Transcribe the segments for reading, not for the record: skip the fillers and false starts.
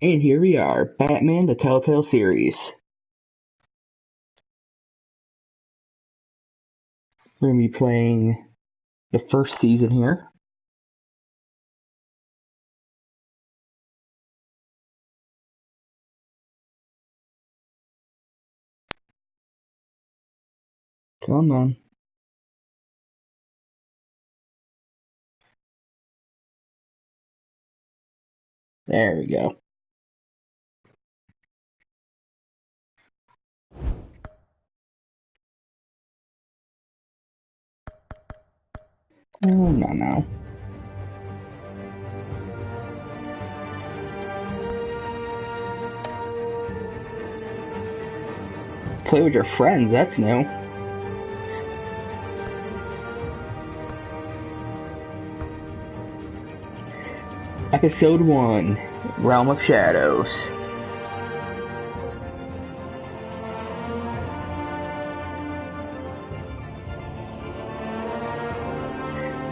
And here we are, Batman the Telltale series. We're going to be playing the first season here. Come on. There we go. Oh, no. Play with your friends, that's new. Episode 1, Realm of Shadows.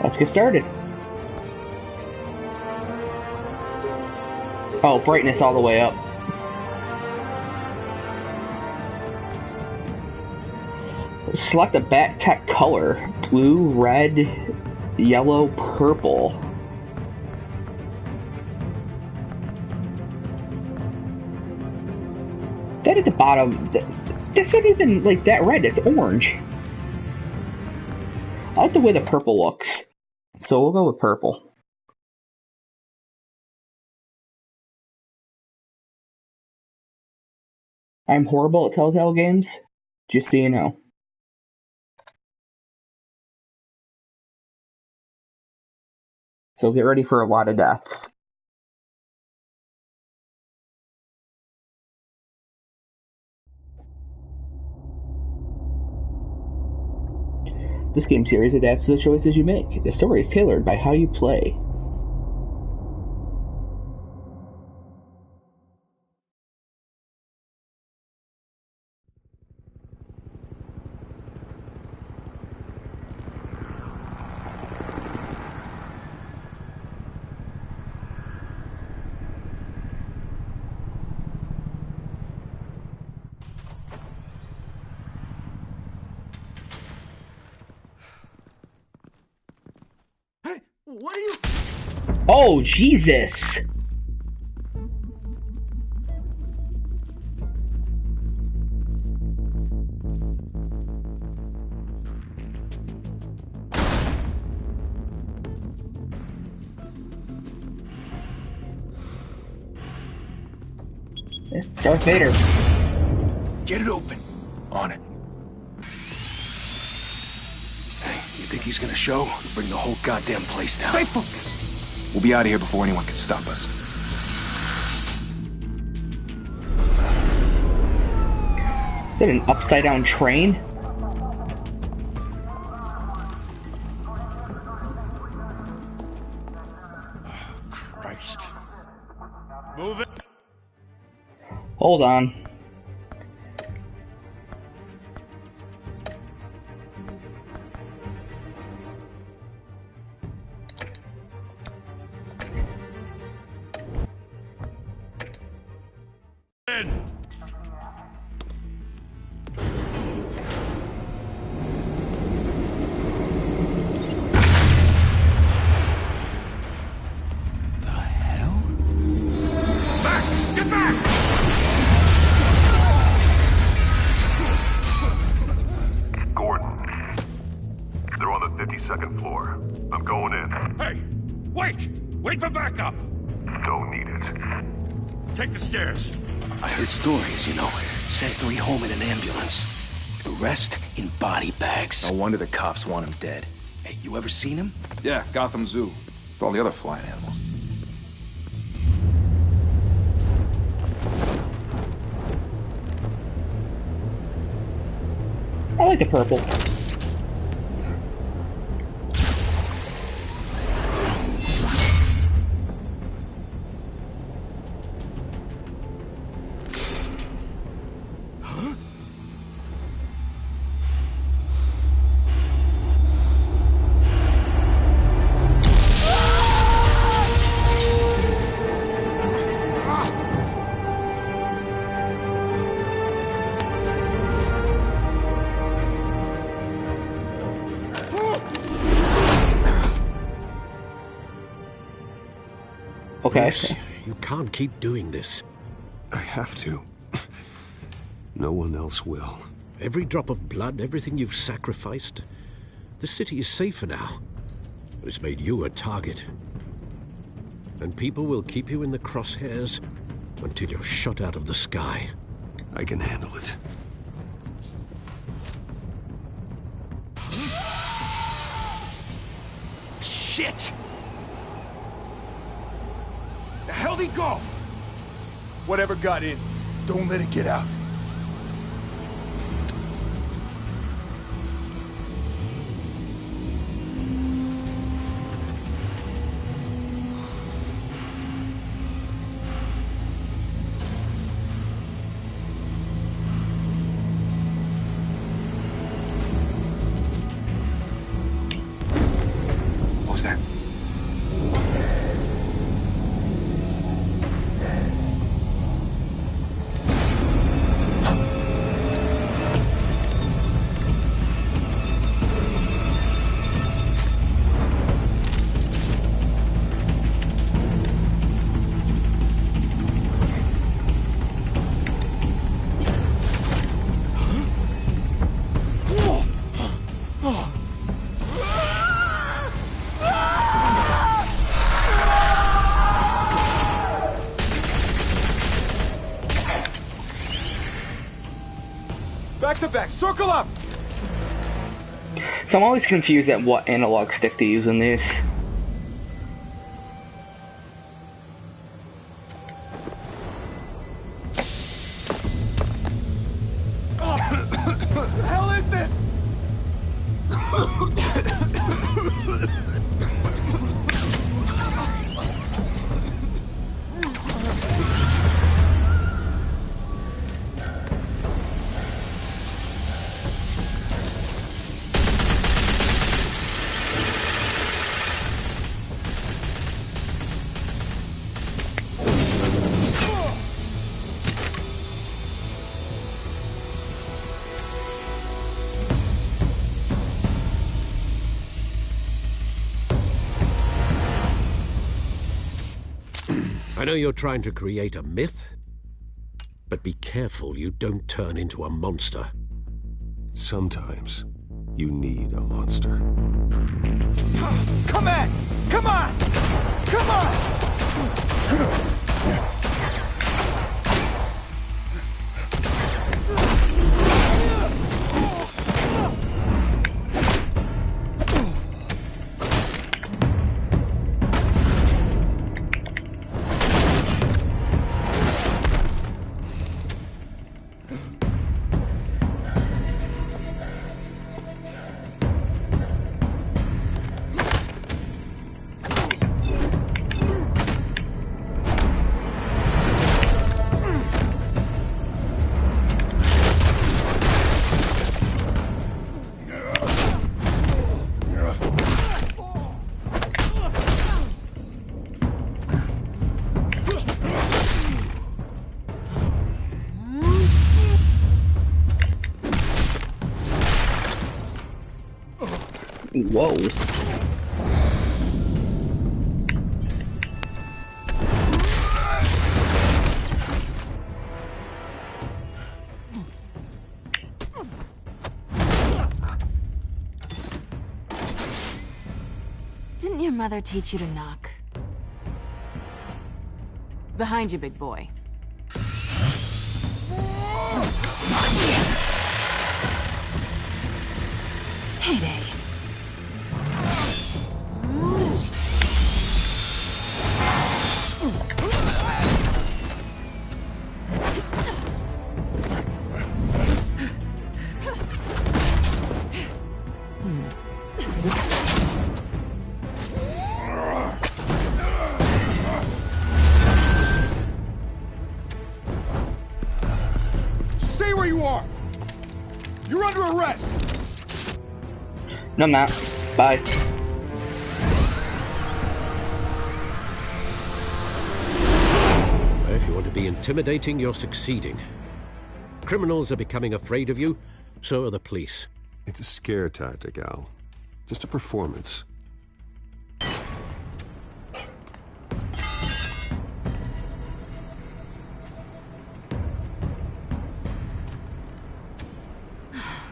Let's get started. Oh, brightness all the way up. Select a bat tech color. Blue, red, yellow, purple. That at the bottom, that's not even like that red, it's orange. I like the way the purple looks. So we'll go with purple. I'm horrible at Telltale games, just so you know. So get ready for a lot of deaths. This game series adapts to the choices you make. The story is tailored by how you play. What are you? Oh, Jesus! Darth Vader. Get it open. On it. Hey, you think he's gonna show? Bring the whole goddamn place down. Stay focused. We'll be out of here before anyone can stop us. Is that an upside down train? Oh, Christ. Move it. Hold on. Second floor. I'm going in. Hey! Wait! Wait for backup! Don't need it. Take the stairs. I heard stories, you know. Sent 3 home in an ambulance. The rest in body bags. No wonder the cops want him dead. Hey, you ever seen him? Yeah, Gotham Zoo. With all the other flying animals. I like the purple. Okay. Bruce, you can't keep doing this. I have to. No one else will. Every drop of blood, everything you've sacrificed. The city is safer now. But it's made you a target. And people will keep you in the crosshairs until you're shot out of the sky. I can handle it. Shit! The hell'd he go? Whatever got in, don't let it get out. What was that? Back to back, circle up! So I'm always confused at what analog stick to use in this. The hell is this? I know you're trying to create a myth, but be careful you don't turn into a monster. Sometimes you need a monster. Come on! Come on! Come on! Whoa. Didn't your mother teach you to knock? Behind you, big boy. Heyday. Stay where you are! You're under arrest! No, I'm not. Bye. If you want to be intimidating, you're succeeding. Criminals are becoming afraid of you, so are the police. It's a scare tactic, Al. Just a performance.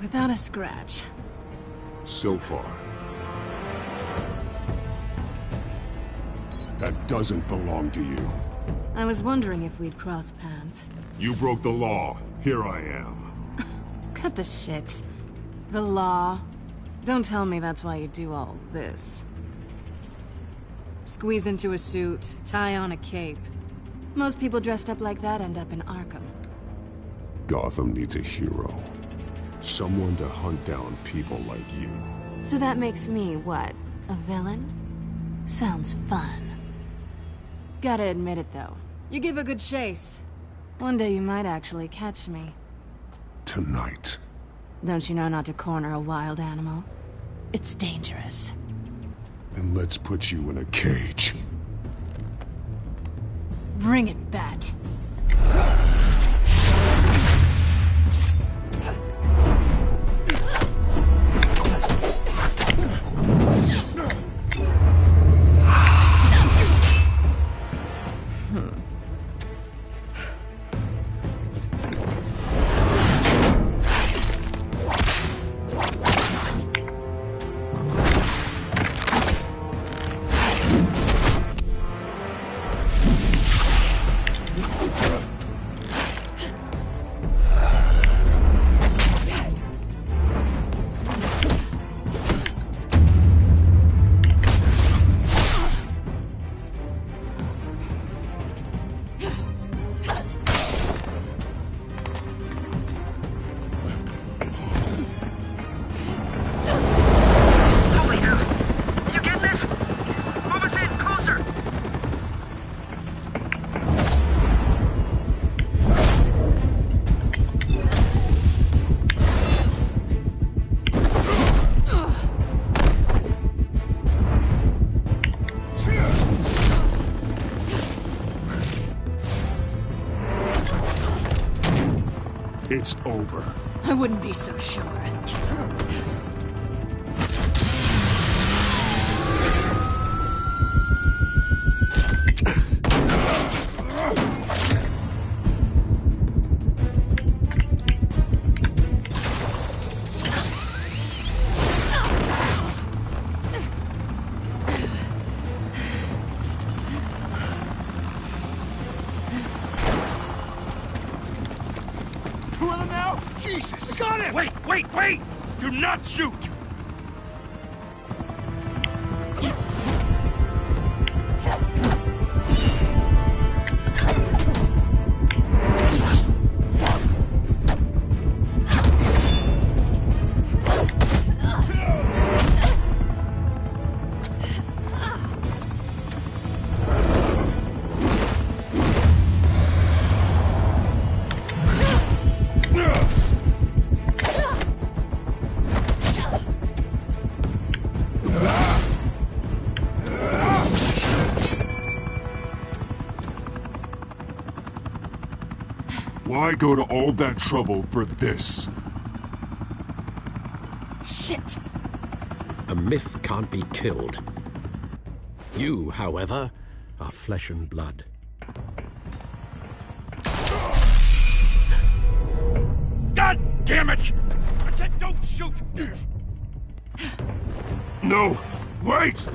without a scratch. So far. That doesn't belong to you. I was wondering if we'd cross paths. You broke the law. Here I am. Cut the shit. The law. Don't tell me that's why you do all this. Squeeze into a suit, tie on a cape. Most people dressed up like that end up in Arkham. Gotham needs a hero. Someone to hunt down people like you. So that makes me, what, a villain? Sounds fun. Gotta admit it, though. You give a good chase. One day you might actually catch me. Tonight. Don't you know not to corner a wild animal? It's dangerous. Then let's put you in a cage. Bring it, Bat. It's over. I wouldn't be so sure. Jesus! Got him! Wait! Do not shoot! Why go to all that trouble for this? Shit! A myth can't be killed. You, however, are flesh and blood. God damn it! I said don't shoot! No! Wait!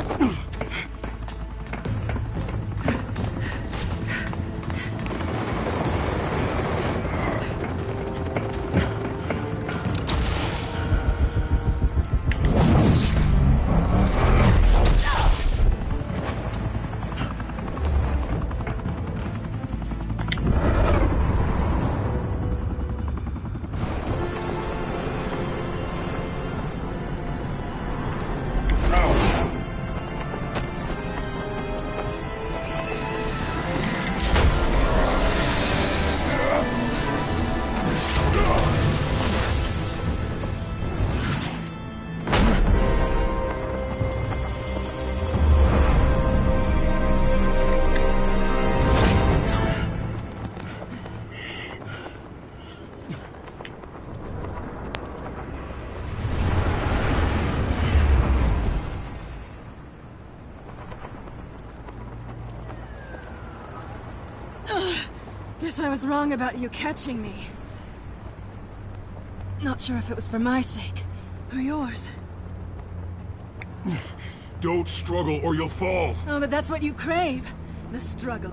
Guess I was wrong about you catching me. Not sure if it was for my sake, or yours. Don't struggle or you'll fall. Oh, but that's what you crave. The struggle.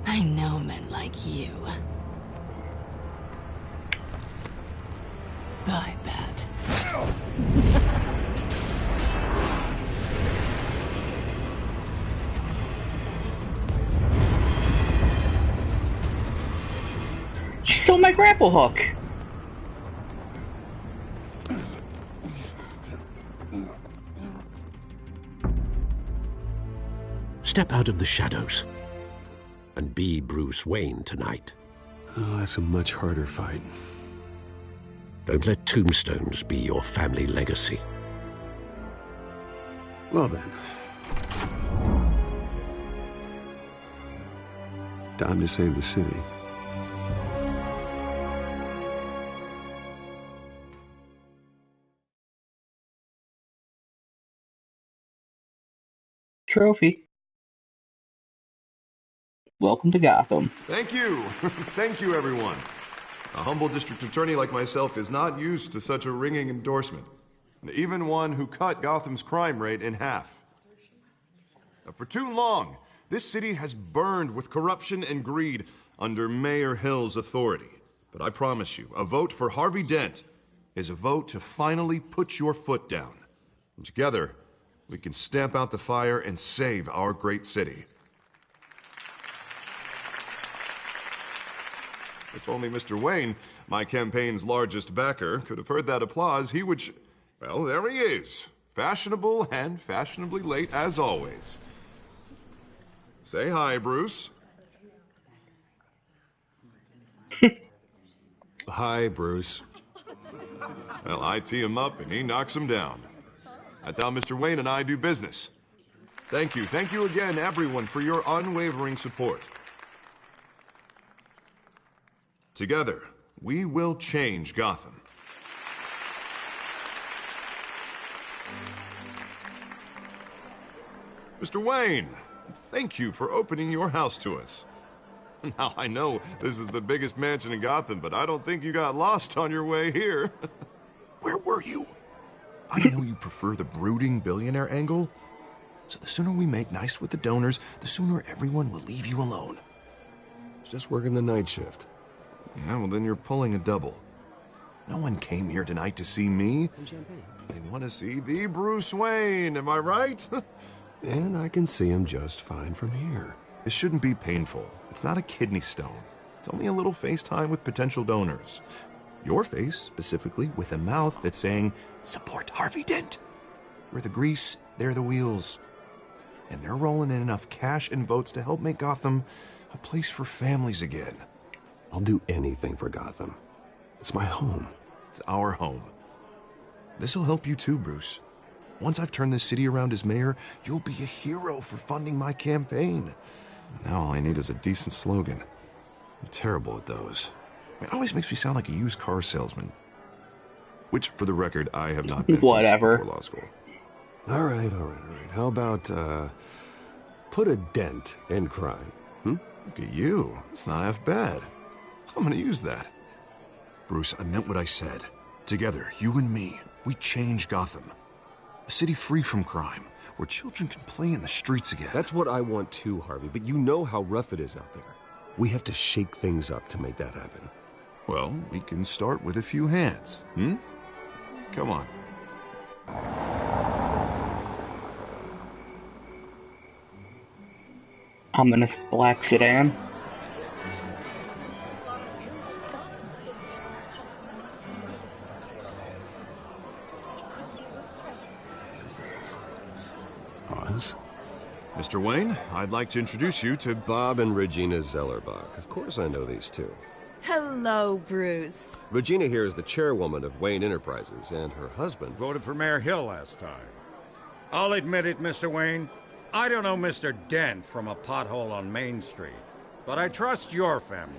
I know men like you. I bet. She stole my grapple hook. Step out of the shadows and be Bruce Wayne tonight. Oh, that's a much harder fight. Don't let tombstones be your family legacy. Well then. Time to save the city. Trophy. Welcome to Gotham. Thank you. Thank you, everyone. A humble district attorney like myself is not used to such a ringing endorsement. Even one who cut Gotham's crime rate in half. For too long, this city has burned with corruption and greed under Mayor Hill's authority. But I promise you, a vote for Harvey Dent is a vote to finally put your foot down. And together, we can stamp out the fire and save our great city. If only Mr. Wayne, my campaign's largest backer, could have heard that applause, he would well, there he is. Fashionable and fashionably late as always. Say hi, Bruce. Hi, Bruce. Well, I tee him up and he knocks him down. That's how Mr. Wayne and I do business. Thank you again, everyone, for your unwavering support. Together, we will change Gotham. Mr. Wayne, thank you for opening your house to us. Now, I know this is the biggest mansion in Gotham, but I don't think you got lost on your way here. Where were you? I know you prefer the brooding billionaire angle, so the sooner we make nice with the donors, the sooner everyone will leave you alone. Just working the night shift. Yeah, well, then you're pulling a double. No one came here tonight to see me. Some champagne. They want to see the Bruce Wayne, am I right? And I can see him just fine from here. This shouldn't be painful. It's not a kidney stone. It's only a little FaceTime with potential donors. Your face, specifically, with a mouth that's saying, support Harvey Dent. We're the grease, they're the wheels. And they're rolling in enough cash and votes to help make Gotham a place for families again. I'll do anything for Gotham. It's my home. It's our home. This'll help you too, Bruce. Once I've turned this city around as mayor, you'll be a hero for funding my campaign. Now all I need is a decent slogan. I'm terrible at those. It always makes me sound like a used car salesman. Which, for the record, I have not been Whatever. since before law school. All right. How about, put a dent in crime? Look at you. It's not half bad. I'm gonna use that. Bruce, I meant what I said. Together, you and me, we change Gotham. A city free from crime, where children can play in the streets again. That's what I want too, Harvey, but you know how rough it is out there. We have to shake things up to make that happen. Well, we can start with a few hands, Come on. Ominous black sedan. Oz? Mr. Wayne, I'd like to introduce you to Bob and Regina Zellerbach. Of course I know these two. Hello, Bruce. Regina here is the chairwoman of Wayne Enterprises, and her husband Voted for Mayor Hill last time. I'll admit it, Mr. Wayne. I don't know Mr. Dent from a pothole on Main Street, but I trust your family.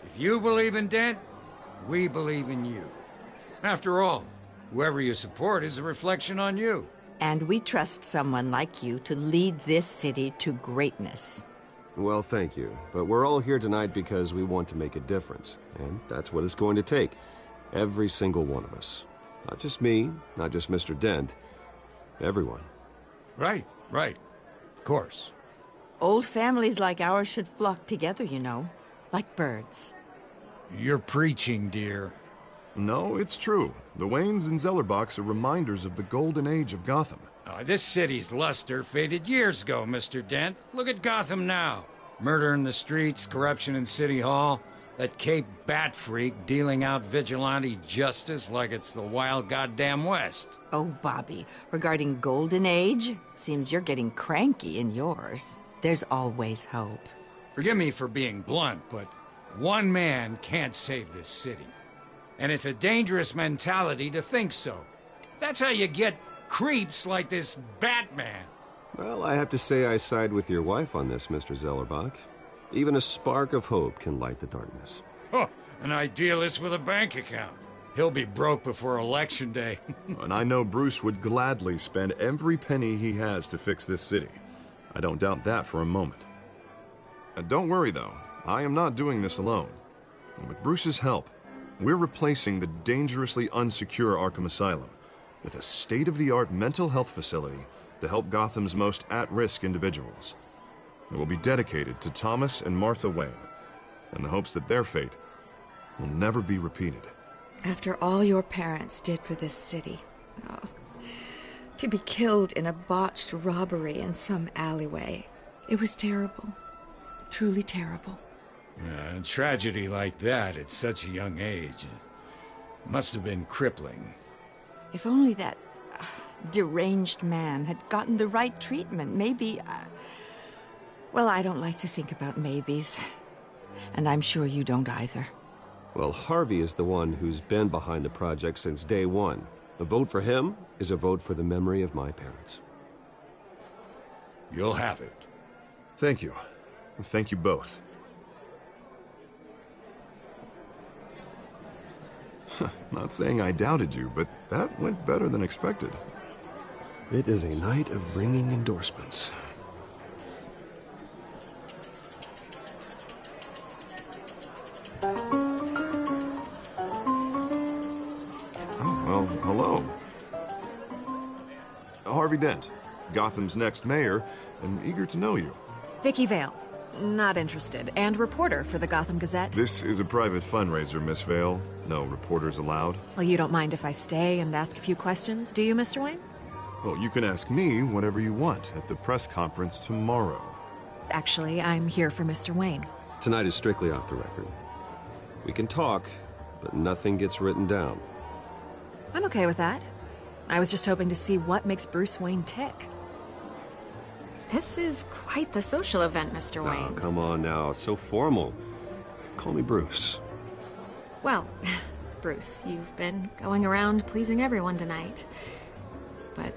If you believe in Dent, we believe in you. After all, whoever you support is a reflection on you. And we trust someone like you to lead this city to greatness. Well, thank you. But we're all here tonight because we want to make a difference. And that's what it's going to take. Every single one of us. Not just me, not just Mr. Dent. Everyone. Right. Of course. Old families like ours should flock together, you know. Like birds. You're preaching, dear. No, it's true. The Waynes and Zellerbachs are reminders of the golden age of Gotham. This city's luster faded years ago, Mr. Dent. Look at Gotham now. Murder in the streets, corruption in City Hall, that Cape Bat freak dealing out vigilante justice like it's the wild goddamn West. Oh, Bobby, regarding Golden Age, seems you're getting cranky in yours. There's always hope. Forgive me for being blunt, but one man can't save this city. And it's a dangerous mentality to think so. That's how you get creeps like this Batman. Well, I have to say I side with your wife on this, Mr. Zellerbach. Even a spark of hope can light the darkness. Oh, an idealist with a bank account. He'll be broke before Election Day. And I know Bruce would gladly spend every penny he has to fix this city. I don't doubt that for a moment. Don't worry, though. I am not doing this alone. And with Bruce's help, we're replacing the dangerously unsecure Arkham Asylum with a state-of-the-art mental health facility to help Gotham's most at-risk individuals. It will be dedicated to Thomas and Martha Wayne, in the hopes that their fate will never be repeated. After all your parents did for this city, to be killed in a botched robbery in some alleyway, it was terrible. Truly terrible. A tragedy like that at such a young age must have been crippling. If only that deranged man had gotten the right treatment, maybe... Well, I don't like to think about maybes. And I'm sure you don't either. Well, Harvey is the one who's been behind the project since day one. A vote for him is a vote for the memory of my parents. You'll have it. Thank you. Thank you both. Not saying I doubted you, but that went better than expected. It is a night of ringing endorsements. Well, hello. Harvey Dent, Gotham's next mayor, and eager to know you. Vicky Vale. Not interested. And reporter for the Gotham Gazette. This is a private fundraiser, Miss Vale. No reporters allowed. Well, you don't mind if I stay and ask a few questions, do you, Mr. Wayne? Well, you can ask me whatever you want at the press conference tomorrow. Actually, I'm here for Mr. Wayne. Tonight is strictly off the record. We can talk, but nothing gets written down. I'm okay with that. I was just hoping to see what makes Bruce Wayne tick. This is quite the social event, Mr. Wayne. Oh, come on now. It's so formal. Call me Bruce. Well, Bruce, you've been going around pleasing everyone tonight. But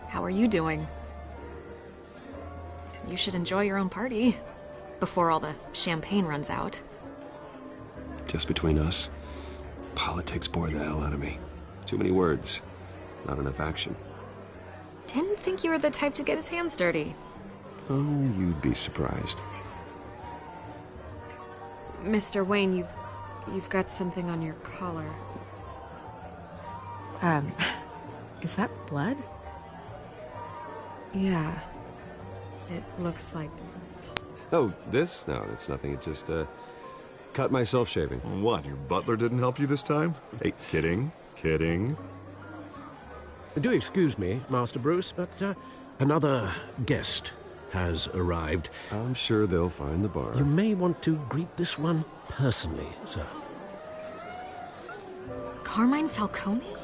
how are you doing? You should enjoy your own party before all the champagne runs out. Just between us, politics bore the hell out of me. Too many words, not enough action. Didn't think you were the type to get his hands dirty. Oh, you'd be surprised. Mr. Wayne, you've got something on your collar. Is that blood? Yeah. It looks like... Oh, this? No, it's nothing. It just, cut myself shaving. What, your butler didn't help you this time? Hey, kidding. Do excuse me, Master Bruce, but another guest has arrived. I'm sure they'll find the bar. You may want to greet this one personally, sir. Carmine Falcone?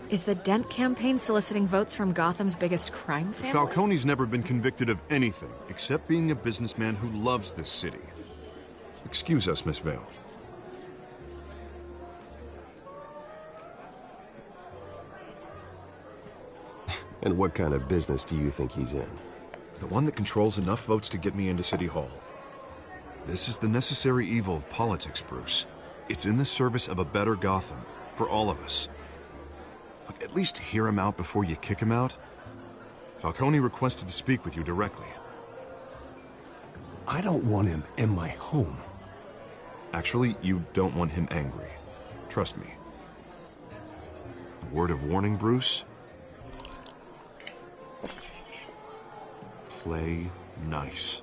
Is the Dent campaign soliciting votes from Gotham's biggest crime family? Falcone's never been convicted of anything except being a businessman who loves this city. Excuse us, Miss Vale. And what kind of business do you think he's in? The one that controls enough votes to get me into City Hall. This is the necessary evil of politics, Bruce. It's in the service of a better Gotham, for all of us. Look, at least hear him out before you kick him out. Falcone requested to speak with you directly. I don't want him in my home. Actually, you don't want him angry. Trust me. A word of warning, Bruce. Play nice.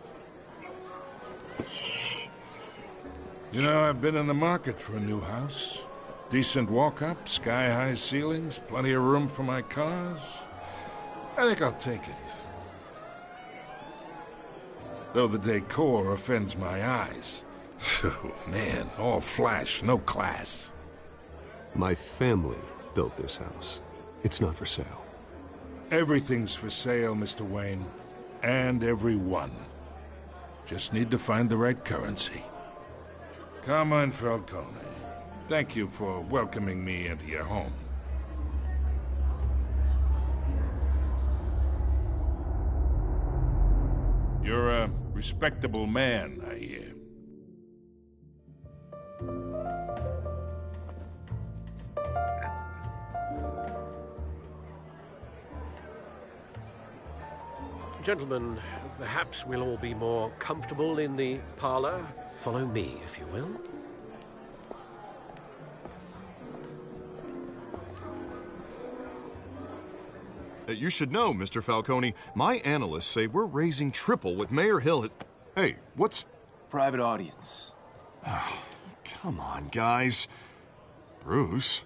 You know, I've been in the market for a new house. Decent walk-up, sky-high ceilings, plenty of room for my cars. I think I'll take it. Though the decor offends my eyes. Oh, man, all flash, no class. My family built this house. It's not for sale. Everything's for sale, Mr. Wayne. And everyone. Just need to find the right currency. Carmine Falcone, thank you for welcoming me into your home. You're a respectable man, I hear. Gentlemen, perhaps we'll all be more comfortable in the parlor. Follow me, if you will. You should know, Mr. Falcone, my analysts say we're raising triple what Mayor Hill had... Hey, what's... Private audience. Come on, guys. Bruce?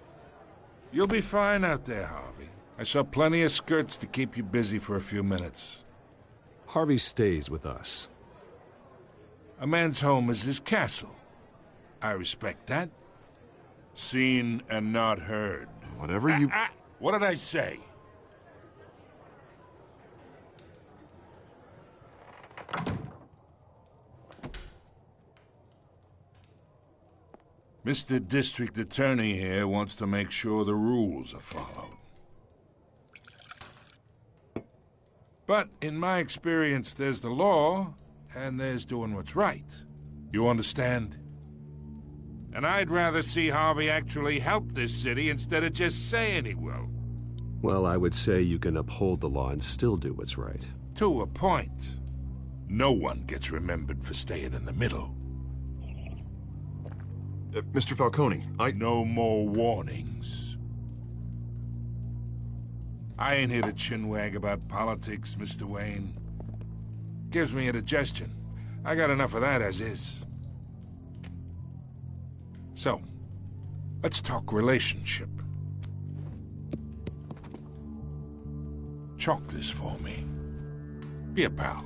You'll be fine out there, Harvey. I saw plenty of skirts to keep you busy for a few minutes. Harvey stays with us. A man's home is his castle. I respect that. Seen and not heard. Whatever you... What did I say? Mr. District Attorney here wants to make sure the rules are followed. But in my experience, there's the law, and there's doing what's right. You understand? And I'd rather see Harvey actually help this city instead of just saying he will. Well, I would say you can uphold the law and still do what's right. To a point. No one gets remembered for staying in the middle. Mr. Falcone, No more warnings. I ain't here to chinwag about politics, Mr. Wayne. Gives me indigestion. I got enough of that as is. So, let's talk relationship. Chalk this for me. Be a pal.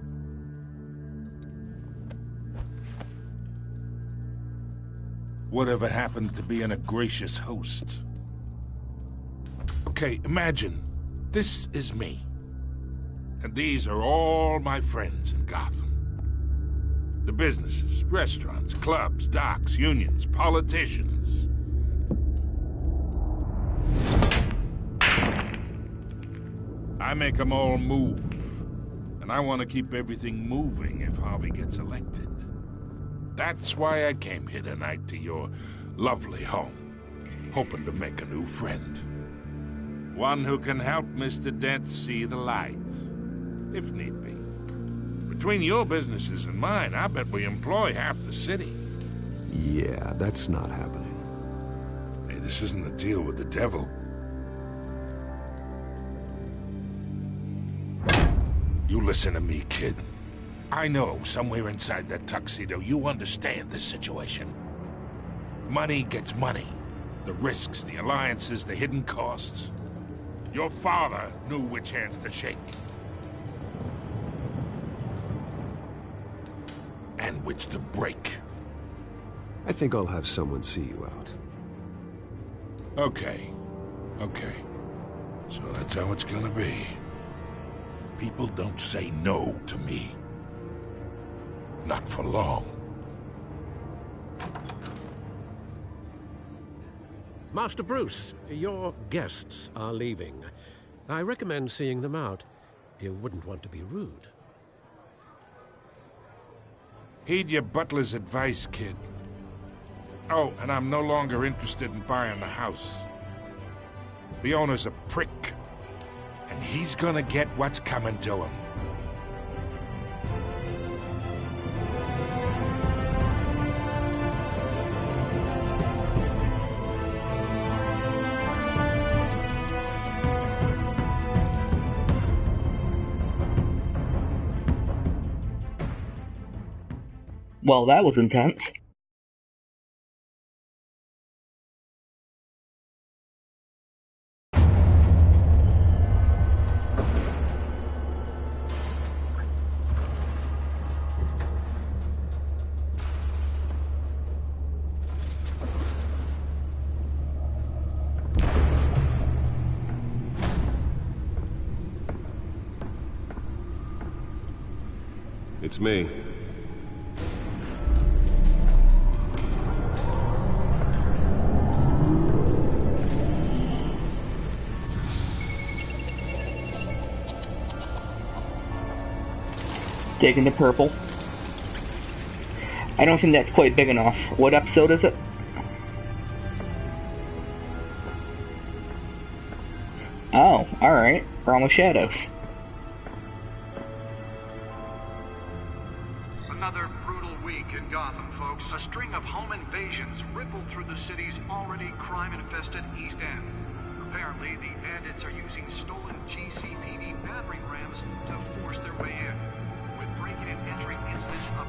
Whatever happened to being a gracious host? Okay, imagine this is me. And these are all my friends in Gotham. The businesses, restaurants, clubs, docks, unions, politicians. I make them all move. And I want to keep everything moving if Harvey gets elected. That's why I came here tonight to your lovely home, hoping to make a new friend. One who can help Mr. Dent see the light, if need be. Between your businesses and mine, I bet we employ half the city. Yeah, that's not happening. Hey, this isn't a deal with the devil. You listen to me, kid. I know somewhere inside that tuxedo you understand this situation. Money gets money. The risks, the alliances, the hidden costs. Your father knew which hands to shake. And which to break. I think I'll have someone see you out. Okay. So that's how it's gonna be. People don't say no to me. Not for long. Master Bruce, your guests are leaving. I recommend seeing them out. You wouldn't want to be rude. Heed your butler's advice, kid. Oh, and I'm no longer interested in buying the house. The owner's a prick. And he's gonna get what's coming to him. Well, that was intense. It's me. Taking the purple. I don't think that's quite big enough. What episode is it? Oh, alright. Realm of Shadows. Another brutal week in Gotham, folks. A string of home invasions rippled through the city's already crime-infested East End. Apparently, the bandits are using stolen GCPD battering rams to force their way in, with breaking and entering incidents up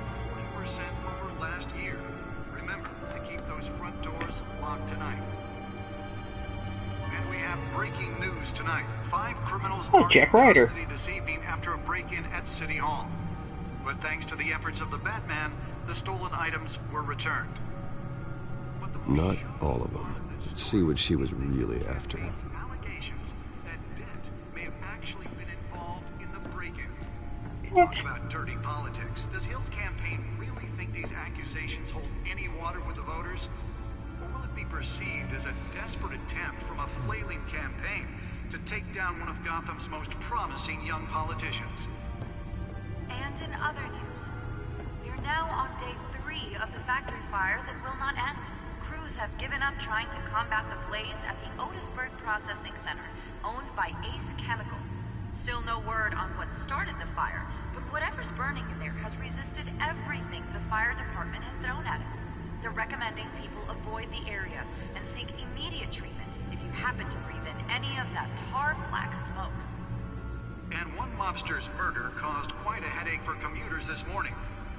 40% over last year. Remember to keep those front doors locked tonight. And we have breaking news tonight. 5 criminals are Jack in Ryder. custody this evening after a break-in at City Hall. But thanks to the efforts of the Batman, the stolen items were returned. Not all of them. Let's see what she was really after. Allegations that Dent may have actually been involved in the break-in. Talk about dirty politics. Does Hill's campaign really think these accusations hold any water with the voters? Or will it be perceived as a desperate attempt from a flailing campaign to take down one of Gotham's most promising young politicians? And in other news, we're now on day 3 of the factory fire that will not end. Crews have given up trying to combat the blaze at the Otisburg Processing Center, owned by Ace Chemical. Still no word on what started the fire, but whatever's burning in there has resisted everything the fire department has thrown at it. They're recommending people avoid the area and seek immediate treatment if you happen to breathe in any of that tar black smoke. And one mobster's murder caused quite a headache for commuters this morning.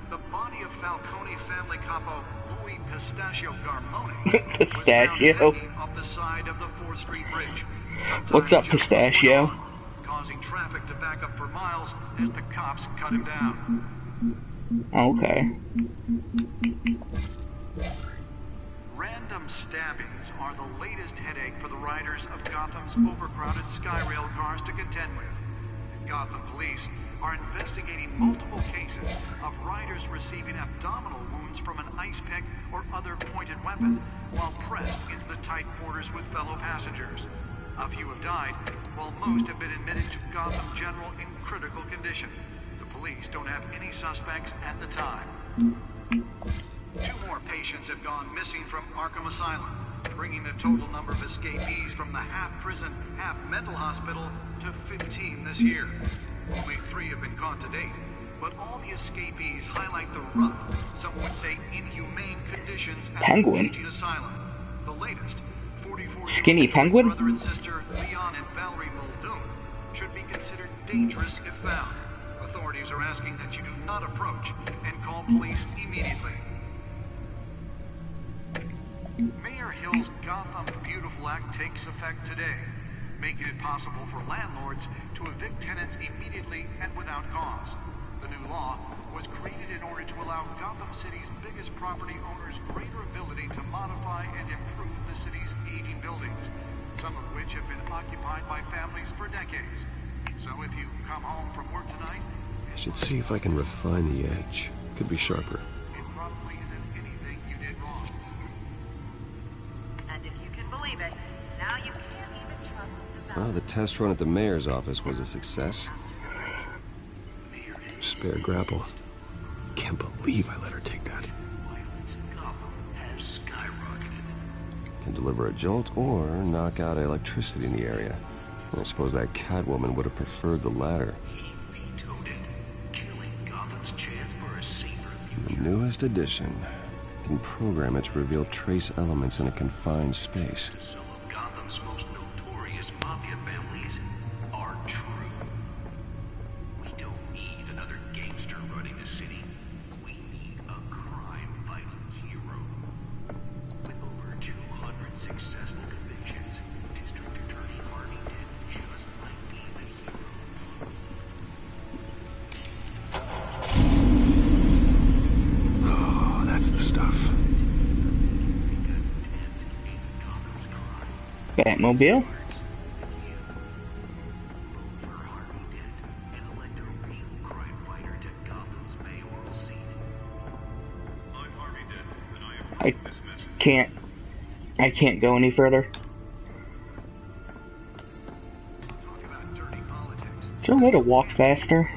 The body of Falcone family capo Louis Pistachio Garmone was found hanging off the side of the 4th Street Bridge. What's up, Pistachio? Causing traffic to back up for miles as the cops cut him down. Okay. Random stabbings are the latest headache for the riders of Gotham's overcrowded Skyrail cars to contend with. Gotham police are investigating multiple cases of riders receiving abdominal wounds from an ice pick or other pointed weapon while pressed into the tight quarters with fellow passengers. A few have died, while most have been admitted to Gotham General in critical condition. The police don't have any suspects at the time. 2 more patients have gone missing from Arkham Asylum, bringing the total number of escapees from the half-prison, half-mental hospital to 15 this year. Only 3 have been caught to date, but all the escapees highlight the rough, some would say inhumane conditions at the aging asylum. The latest, 44-year-old Skinny Penguin? brother and sister Leon and Valerie Muldoon should be considered dangerous if found. Authorities are asking that you do not approach and call police immediately. Mayor Hill's Gotham Beautiful Act takes effect today, making it possible for landlords to evict tenants immediately and without cause. The new law was created in order to allow Gotham City's biggest property owners greater ability to modify and improve the city's aging buildings, some of which have been occupied by families for decades. So if you come home from work tonight... I should see if I can refine the edge. Could be sharper. It probably isn't anything you did wrong. And if you can believe it, now you can't even trust the Well, the test run at the mayor's office was a success. Spare grapple. Can't believe I let her take that. Violence in Gotham has skyrocketed. Can deliver a jolt or knock out electricity in the area. I suppose that Catwoman would have preferred the latter. He vetoed it, killing Gotham's chance for a safer The future. newest edition can program it to reveal trace elements in a confined space. Some of Gotham's most notorious mafia families are true. We don't need another gangster running the city. We need a crime successful convictions, District Attorney Harvey Dent just might be the hero. Oh, that's the stuff. Batmobile. I can't go any further. Is there a way to walk faster?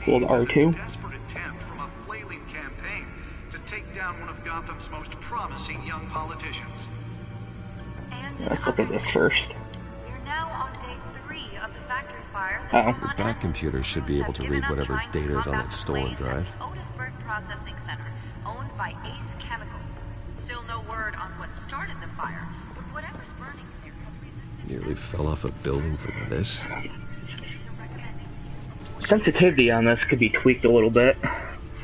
Hold R2. Desperate attempt from a flailing campaign to take down one of Gotham's most promising young politicians. Let's look at this first. We're now on day 3 of the factory fire Oh. that will The not back end. computer should be able to read whatever data is on that stolen drive. Otisburg Processing Center, owned by Ace Chemical. Still no word on what started the fire, but whatever's burning there has resisted. Nearly fell off a building for this. Sensitivity on this could be tweaked a little bit.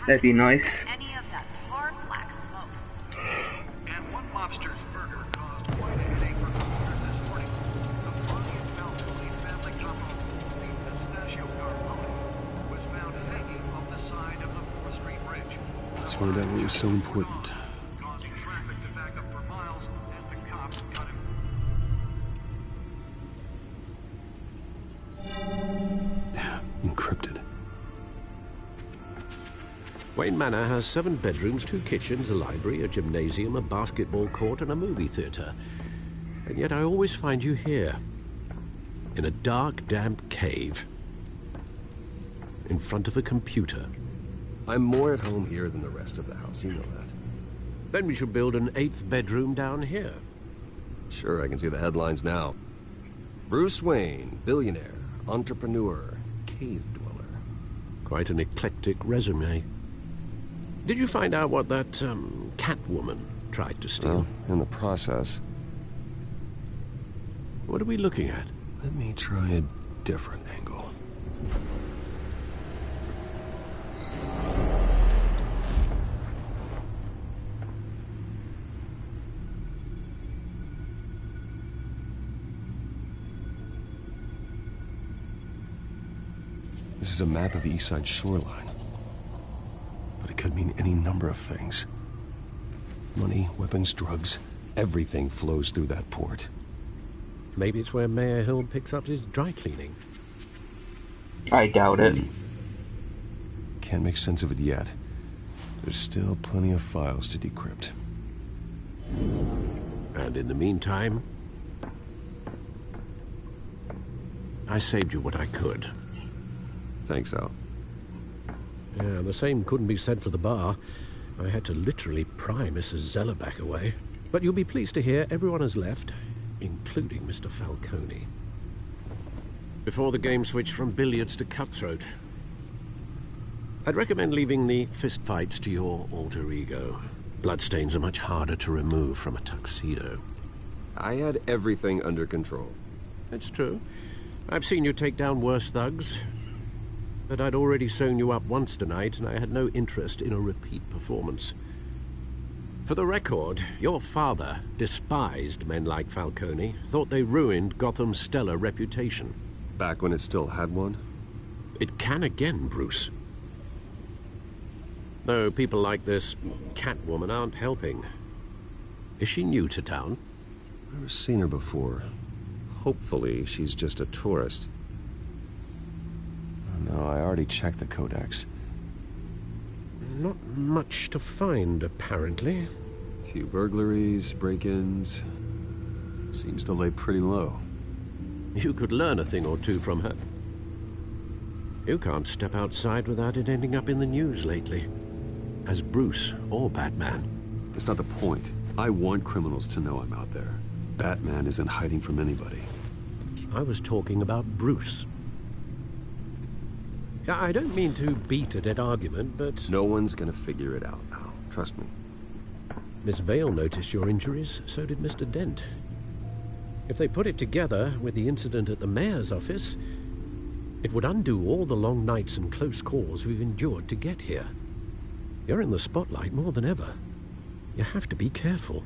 That'd be nice. Any of that tar black smoke. And one mobster's murder caused quite a headache for customers this morning. The Brian Falcone family compound, the Pistachio Carbone, was found hanging off the side of the 4th Street Bridge. Let's find out what was so important. Causing traffic to back up for miles as the cops cut him. Encrypted. Wayne Manor has 7 bedrooms, 2 kitchens, a library, a gymnasium, a basketball court, and a movie theatre. And yet I always find you here, in a dark, damp cave, in front of a computer. I'm more at home here than the rest of the house, you know that. Then we should build an 8th bedroom down here. Sure, I can see the headlines now. Bruce Wayne, billionaire, entrepreneur, cave dweller. Quite an eclectic resume. Did you find out what that, Catwoman tried to steal? In the process. What are we looking at? Let me try a different angle. This is a map of the East Side shoreline. But it could mean any number of things. Money, weapons, drugs, everything flows through that port. Maybe it's where Mayor Hill picks up his dry cleaning. I doubt it. Can't make sense of it yet. There's still plenty of files to decrypt. And in the meantime, I saved you what I could. Thanks, Al. Yeah, the same couldn't be said for the bar. I had to literally pry Mrs. Zeller back away. But you'll be pleased to hear everyone has left, including Mr. Falcone. Before the game switched from billiards to cutthroat. I'd recommend leaving the fistfights to your alter ego. Bloodstains are much harder to remove from a tuxedo. I had everything under control. It's true. I've seen you take down worse thugs. But I'd already sewn you up once tonight, and I had no interest in a repeat performance. For the record, your father despised men like Falcone, thought they ruined Gotham's stellar reputation. Back when it still had one? It can again, Bruce. Though people like this Catwoman aren't helping. Is she new to town? Never seen her before. Hopefully, she's just a tourist. No, I already checked the codex. Not much to find, apparently. Few burglaries, break-ins. Seems to lay pretty low. You could learn a thing or two from her. You can't step outside without it ending up in the news lately. As Bruce or Batman. That's not the point. I want criminals to know I'm out there. Batman isn't hiding from anybody. I was talking about Bruce. I don't mean to beat a dead argument, but... No one's gonna figure it out now. Trust me. Miss Vale noticed your injuries, so did Mr. Dent. If they put it together with the incident at the mayor's office, it would undo all the long nights and close calls we've endured to get here. You're in the spotlight more than ever. You have to be careful.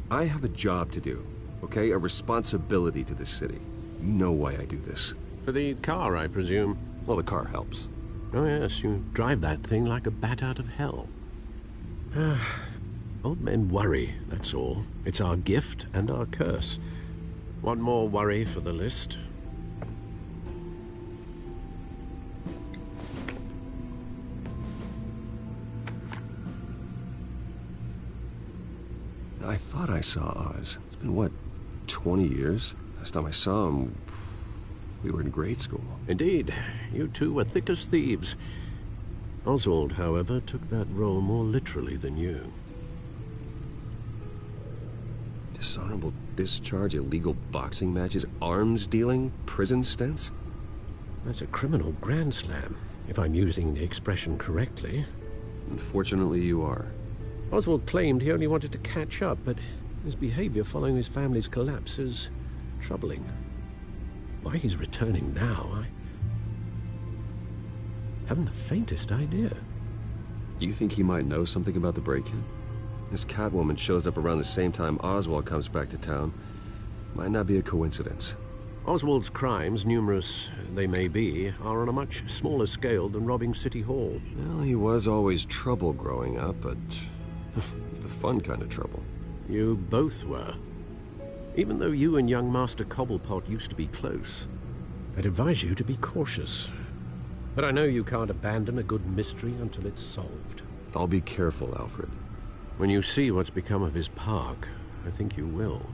I have a job to do, okay? A responsibility to this city. You know why I do this. For the car, I presume? Well, the car helps. Oh yes, you drive that thing like a bat out of hell. Old men worry, that's all. It's our gift and our curse. One more worry for the list. I thought I saw Oz. It's been, what, 20 years? Last time I saw him, we were in grade school. Indeed. You two were thick as thieves. Oswald, however, took that role more literally than you. Dishonorable discharge, illegal boxing matches, arms dealing, prison stints? That's a criminal grand slam, if I'm using the expression correctly. Unfortunately, you are. Oswald claimed he only wanted to catch up, but his behavior following his family's collapse is troubling. Why he's returning now, I haven't the faintest idea. Do you think he might know something about the break-in? This Catwoman shows up around the same time Oswald comes back to town. Might not be a coincidence. Oswald's crimes, numerous they may be, are on a much smaller scale than robbing City Hall. Well, he was always trouble growing up, but it's the fun kind of trouble. You both were. Even though you and young Master Cobblepot used to be close, I'd advise you to be cautious. But I know you can't abandon a good mystery until it's solved. I'll be careful, Alfred. When you see what's become of his park, I think you will.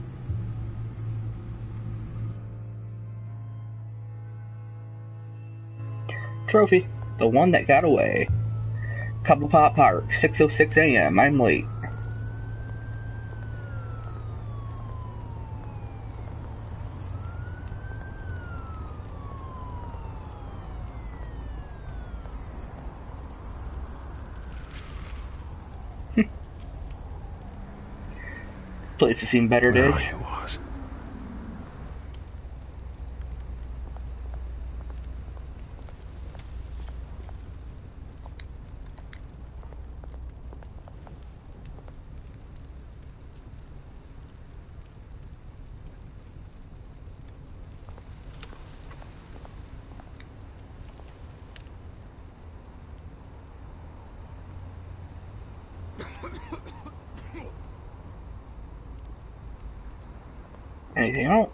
Trophy. The one that got away. Cobblepot Park, 6:06 a.m. I'm late. This place has seen better days. It was. Anything else?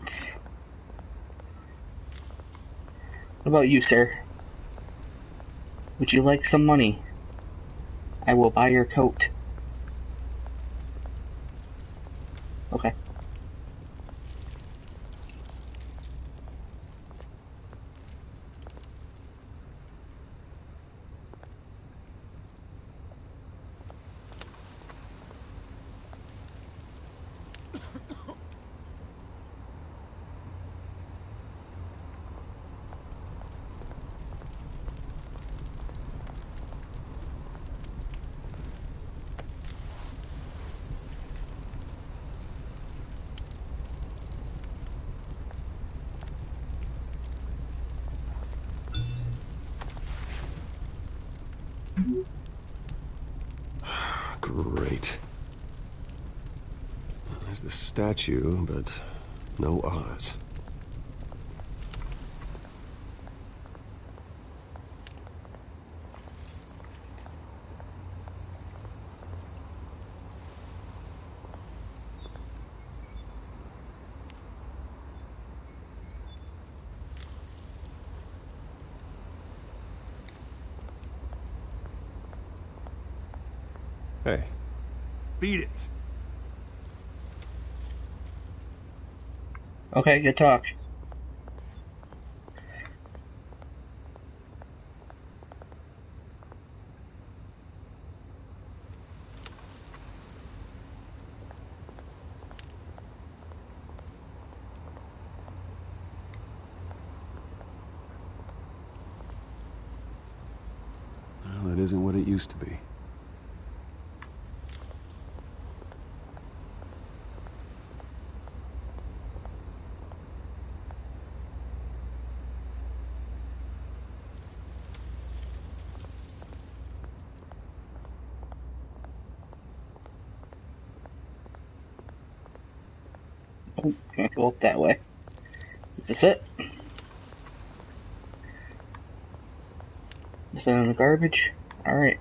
What about you, sir? Would you like some money? I will buy your coat. Okay. Great. There's the statue, but no Oz. Hey. Beat it. Okay, good talk. Well, it isn't what it used to be. Oh, can't go up that way. Is this it? Nothing in the garbage? Alright.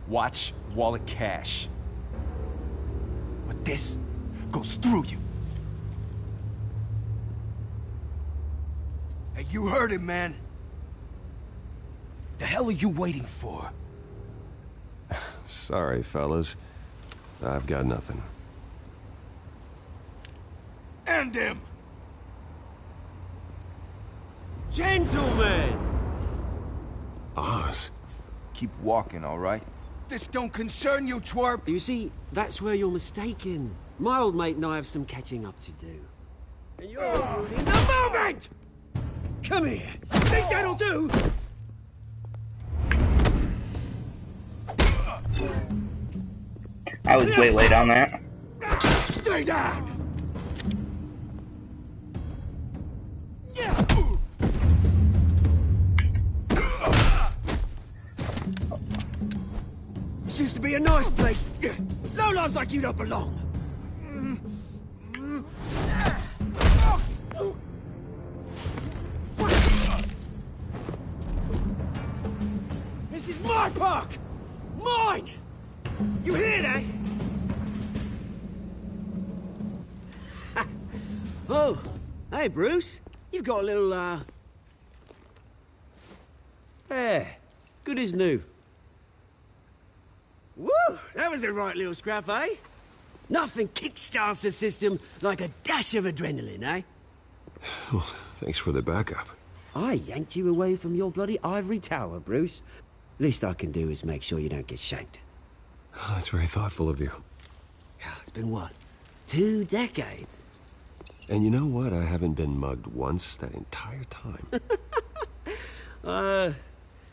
Watch wallet cash. But this goes through you. Hey, you heard him, man. The hell are you waiting for? Sorry, fellas. I've got nothing. End him! Gentlemen! Oz. Keep walking, all right? This don't concern you, twerp! You see, that's where you're mistaken. My old mate and I have some catching up to do. And you're ruining the moment! Come here! Think that'll do? I was way late on that. Stay down! This used to be a nice place. Lowlifes like you don't belong. This is my park! Mine! You hear that? Oh, hey, Bruce. You've got a little, Yeah, good as new. Woo! That was a right little scrap, eh? Nothing kickstarts the system like a dash of adrenaline, eh? Well, thanks for the backup. I yanked you away from your bloody ivory tower, Bruce. Least I can do is make sure you don't get shanked. Oh, that's very thoughtful of you. Yeah, it's been what? 2 decades? And you know what? I haven't been mugged once that entire time.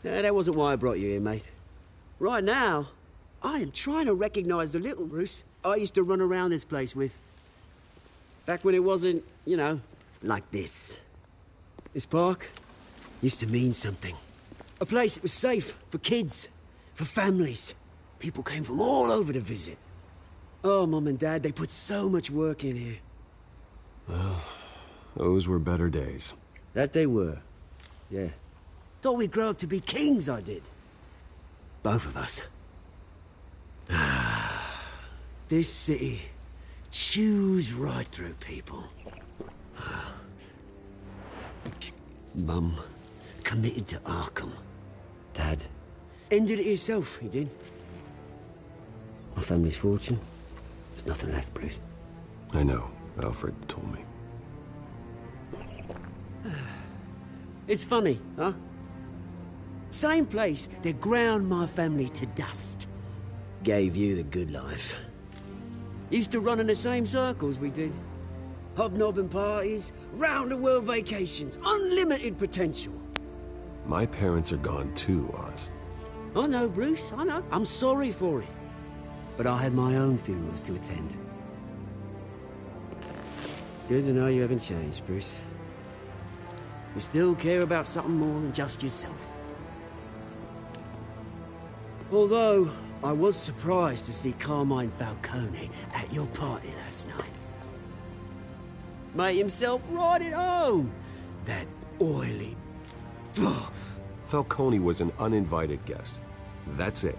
That wasn't why I brought you here, mate. Right now, I am trying to recognize the little Bruce I used to run around this place with. Back when it wasn't, you know, like this. This park used to mean something. A place that was safe for kids, for families. People came from all over to visit. Oh, Mum and Dad, they put so much work in here. Well, those were better days. That they were. Yeah. Thought we'd grow up to be kings, I did. Both of us. This city chews right through people. Mum committed to Arkham. Dad ended it himself, he did. My family's fortune. There's nothing left, Bruce. I know. Alfred told me. It's funny, huh? Same place that ground my family to dust. Gave you the good life. Used to run in the same circles we did. Hobnobbing parties, round-the-world vacations, unlimited potential. My parents are gone too, Oz. I know, Bruce, I know. I'm sorry for it. But I had my own funerals to attend. Good to know you haven't changed, Bruce. You still care about something more than just yourself. Although, I was surprised to see Carmine Falcone at your party last night. Made himself right at home. That oily... Falcone was an uninvited guest. That's it.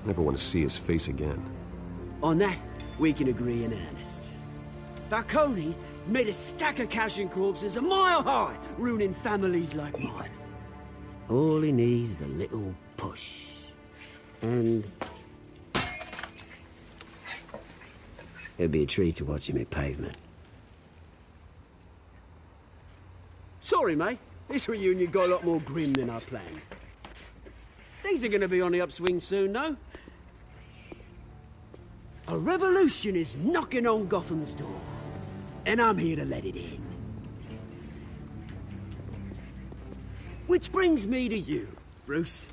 Never want to see his face again. On that, we can agree in earnest. Falcone made a stack of cash and corpses a mile high, ruining families like mine. All he needs is a little push. And... it'd be a treat to watch him hit pavement. Sorry, mate. This reunion got a lot more grim than I planned. Things are gonna be on the upswing soon, no? A revolution is knocking on Gotham's door. And I'm here to let it in. Which brings me to you, Bruce.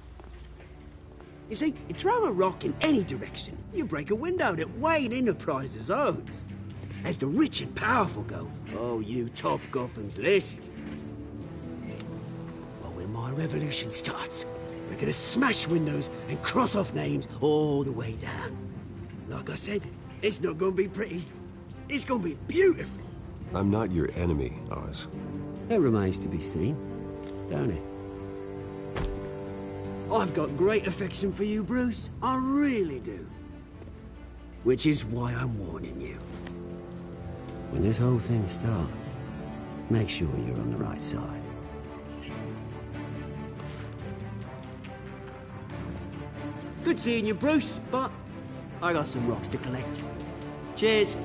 You see, you throw a rock in any direction, you break a window that Wayne Enterprises owns. as the rich and powerful go, oh, you top Gotham's list. But when my revolution starts, we're gonna smash windows and cross off names all the way down. Like I said, it's not gonna be pretty. It's gonna be beautiful. I'm not your enemy, Oz. It remains to be seen, don't it? I've got great affection for you, Bruce. I really do. Which is why I'm warning you. When this whole thing starts, make sure you're on the right side. Good seeing you, Bruce, but I got some rocks to collect. Cheers.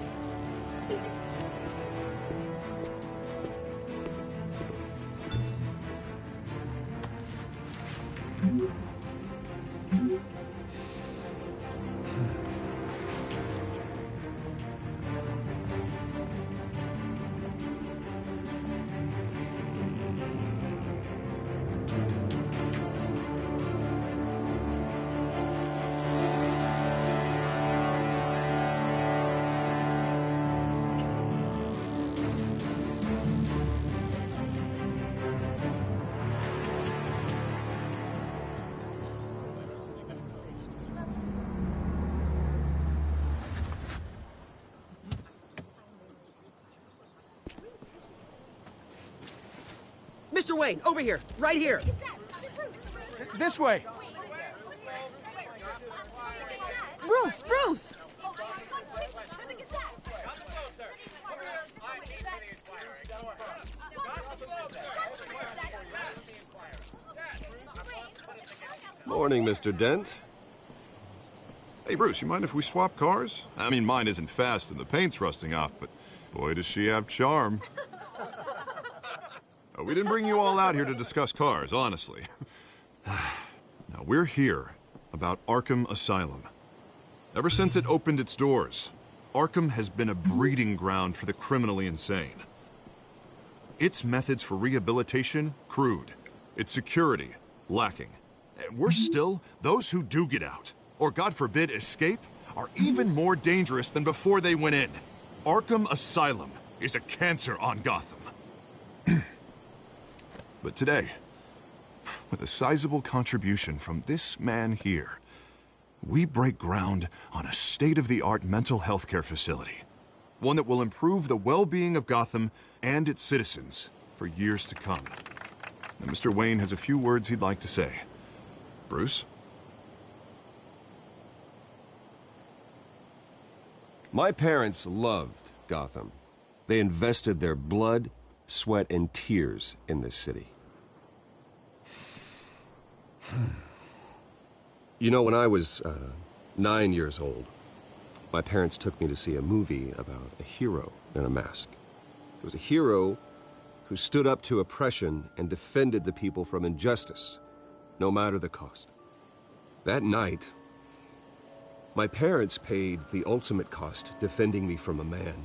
Mr. Wayne, over here, right here. This way. Bruce! Morning, Mr. Dent. Hey, Bruce, you mind if we swap cars? I mean, mine isn't fast and the paint's rusting off, but boy, does she have charm. We didn't bring you all out here to discuss cars, honestly. Now, we're here about Arkham Asylum. Ever since it opened its doors, Arkham has been a breeding ground for the criminally insane. Its methods for rehabilitation, crude. Its security, lacking. And worse still, those who do get out, or God forbid escape, are even more dangerous than before they went in. Arkham Asylum is a cancer on Gotham. But today, with a sizable contribution from this man here, we break ground on a state-of-the-art mental health care facility. One that will improve the well-being of Gotham and its citizens for years to come. Now, Mr. Wayne has a few words he'd like to say. Bruce? My parents loved Gotham. They invested their blood, sweat, and tears in this city. You know, when I was 9 years old, my parents took me to see a movie about a hero in a mask. It was a hero who stood up to oppression and defended the people from injustice, no matter the cost. That night, my parents paid the ultimate cost defending me from a man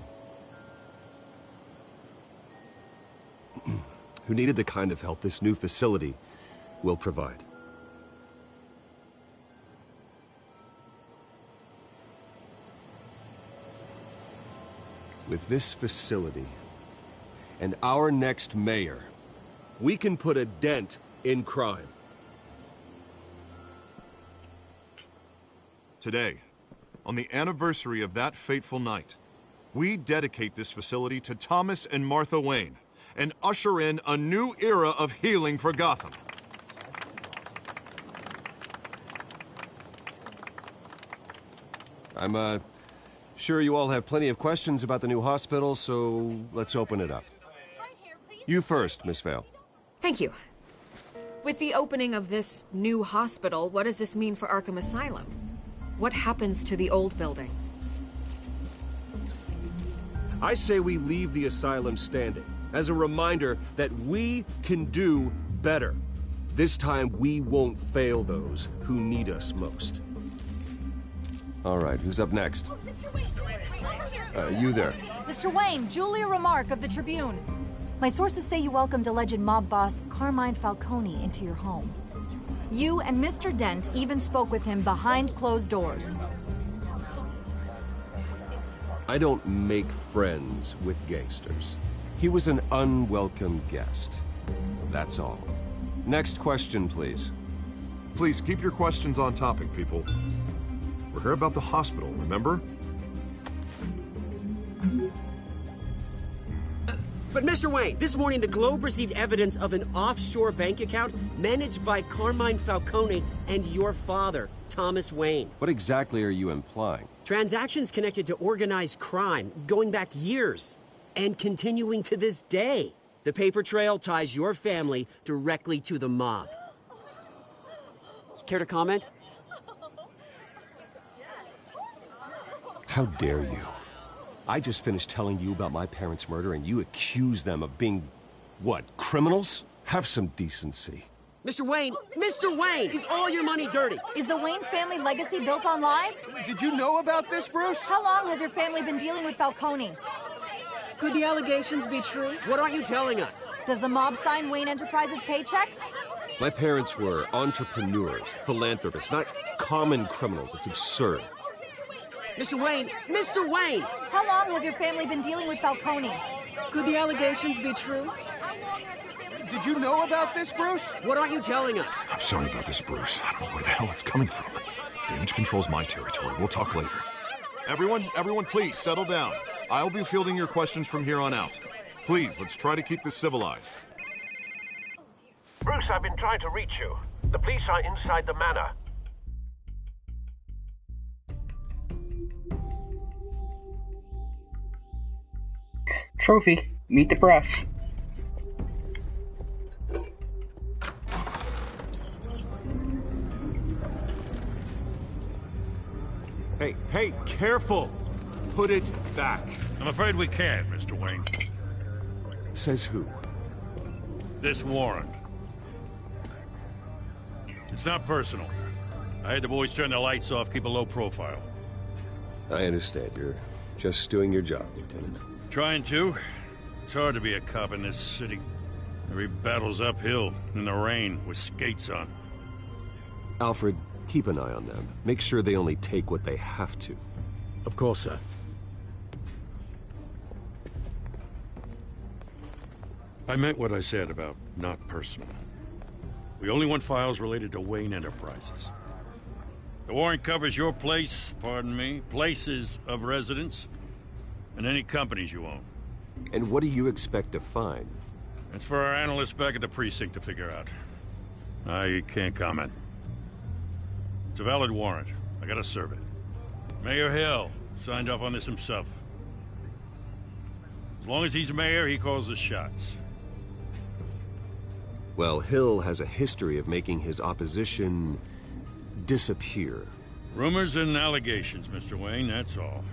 who needed the kind of help this new facility will provide. With this facility and our next mayor, we can put a dent in crime. Today, on the anniversary of that fateful night, we dedicate this facility to Thomas and Martha Wayne and usher in a new era of healing for Gotham. I'm sure you all have plenty of questions about the new hospital, so let's open it up. You first, Miss Vale. Thank you. With the opening of this new hospital, what does this mean for Arkham Asylum? What happens to the old building? I say we leave the asylum standing as a reminder that we can do better. This time we won't fail those who need us most. All right, who's up next? You there. Mr. Wayne, Julia Remark of the Tribune. My sources say you welcomed alleged mob boss Carmine Falcone into your home. You and Mr. Dent even spoke with him behind closed doors. I don't make friends with gangsters. He was an unwelcome guest. That's all. Next question, please. Please keep your questions on topic, people. We're here about the hospital, remember? But Mr. Wayne, this morning the Globe received evidence of an offshore bank account managed by Carmine Falcone and your father, Thomas Wayne. What exactly are you implying? Transactions connected to organized crime going back years and continuing to this day. The paper trail ties your family directly to the mob. Care to comment? How dare you? I just finished telling you about my parents' murder and you accuse them of being, what, criminals? Have some decency. Mr. Wayne! Mr. Wayne! Is all your money dirty? Is the Wayne family legacy built on lies? Did you know about this, Bruce? How long has your family been dealing with Falcone? Could the allegations be true? What aren't you telling us? Does the mob sign Wayne Enterprises paychecks? My parents were entrepreneurs, philanthropists, not common criminals. It's absurd. Mr. Wayne! Mr. Wayne! How long has your family been dealing with Falcone? Could the allegations be true? Did you know about this, Bruce? What aren't you telling us? I'm sorry about this, Bruce. I don't know where the hell it's coming from. Damage control's my territory. We'll talk later. Everyone, please, settle down. I'll be fielding your questions from here on out. Please, let's try to keep this civilized. Bruce, I've been trying to reach you. The police are inside the manor. Trophy, meet the press. Hey, careful! Put it back. I'm afraid we can't, Mr. Wayne. Says who? This warrant. It's not personal. I had the boys turn the lights off, keep a low profile. I understand. You're just doing your job, Lieutenant. Trying to. It's hard to be a cop in this city. Every battle's uphill, in the rain, with skates on. Alfred, keep an eye on them. Make sure they only take what they have to. Of course, sir. I meant what I said about not personal. We only want files related to Wayne Enterprises. The warrant covers your place, pardon me, places of residence, and any companies you own. And what do you expect to find? It's for our analysts back at the precinct to figure out. I can't comment. It's a valid warrant. I gotta serve it. Mayor Hill signed off on this himself. As long as he's mayor, he calls the shots. Well, Hill has a history of making his opposition disappear. Rumors and allegations, Mr. Wayne, that's all.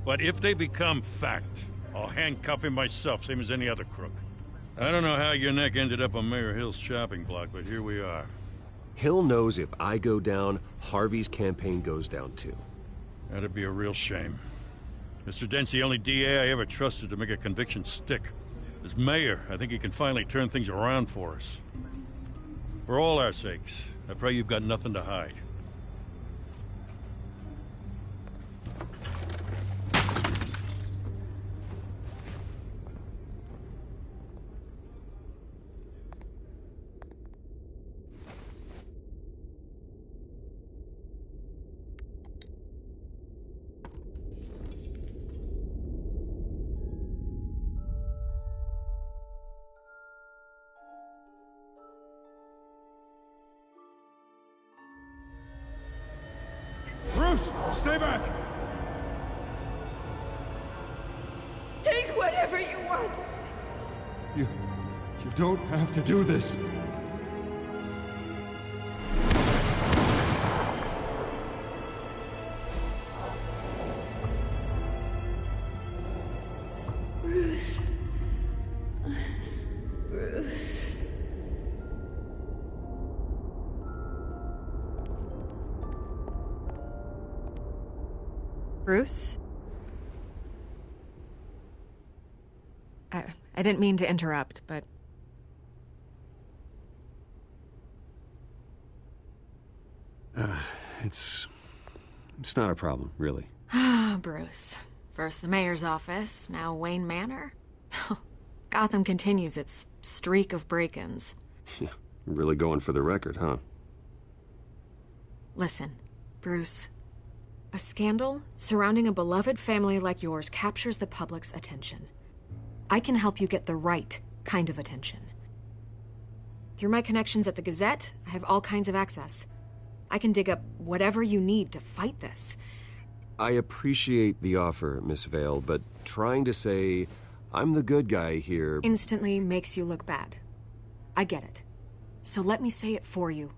But if they become fact, I'll handcuff him myself, same as any other crook. I don't know how your neck ended up on Mayor Hill's shopping block, but here we are. Hill knows if I go down, Harvey's campaign goes down too. That'd be a real shame. Mr. Dent's the only DA I ever trusted to make a conviction stick. As mayor, I think he can finally turn things around for us. For all our sakes, I pray you've got nothing to hide. Bruce, stay back! Take whatever you want. You don't have to do this. Bruce. Bruce. Bruce? I didn't mean to interrupt, but... It's not a problem, really. Ah, Bruce. First the mayor's office, now Wayne Manor. Gotham continues its streak of break-ins. Yeah, really going for the record, huh? Listen, Bruce. A scandal surrounding a beloved family like yours captures the public's attention. I can help you get the right kind of attention. Through my connections at the Gazette, I have all kinds of access. I can dig up whatever you need to fight this. I appreciate the offer, Miss Vale, but trying to say I'm the good guy here instantly makes you look bad. I get it. So let me say it for you.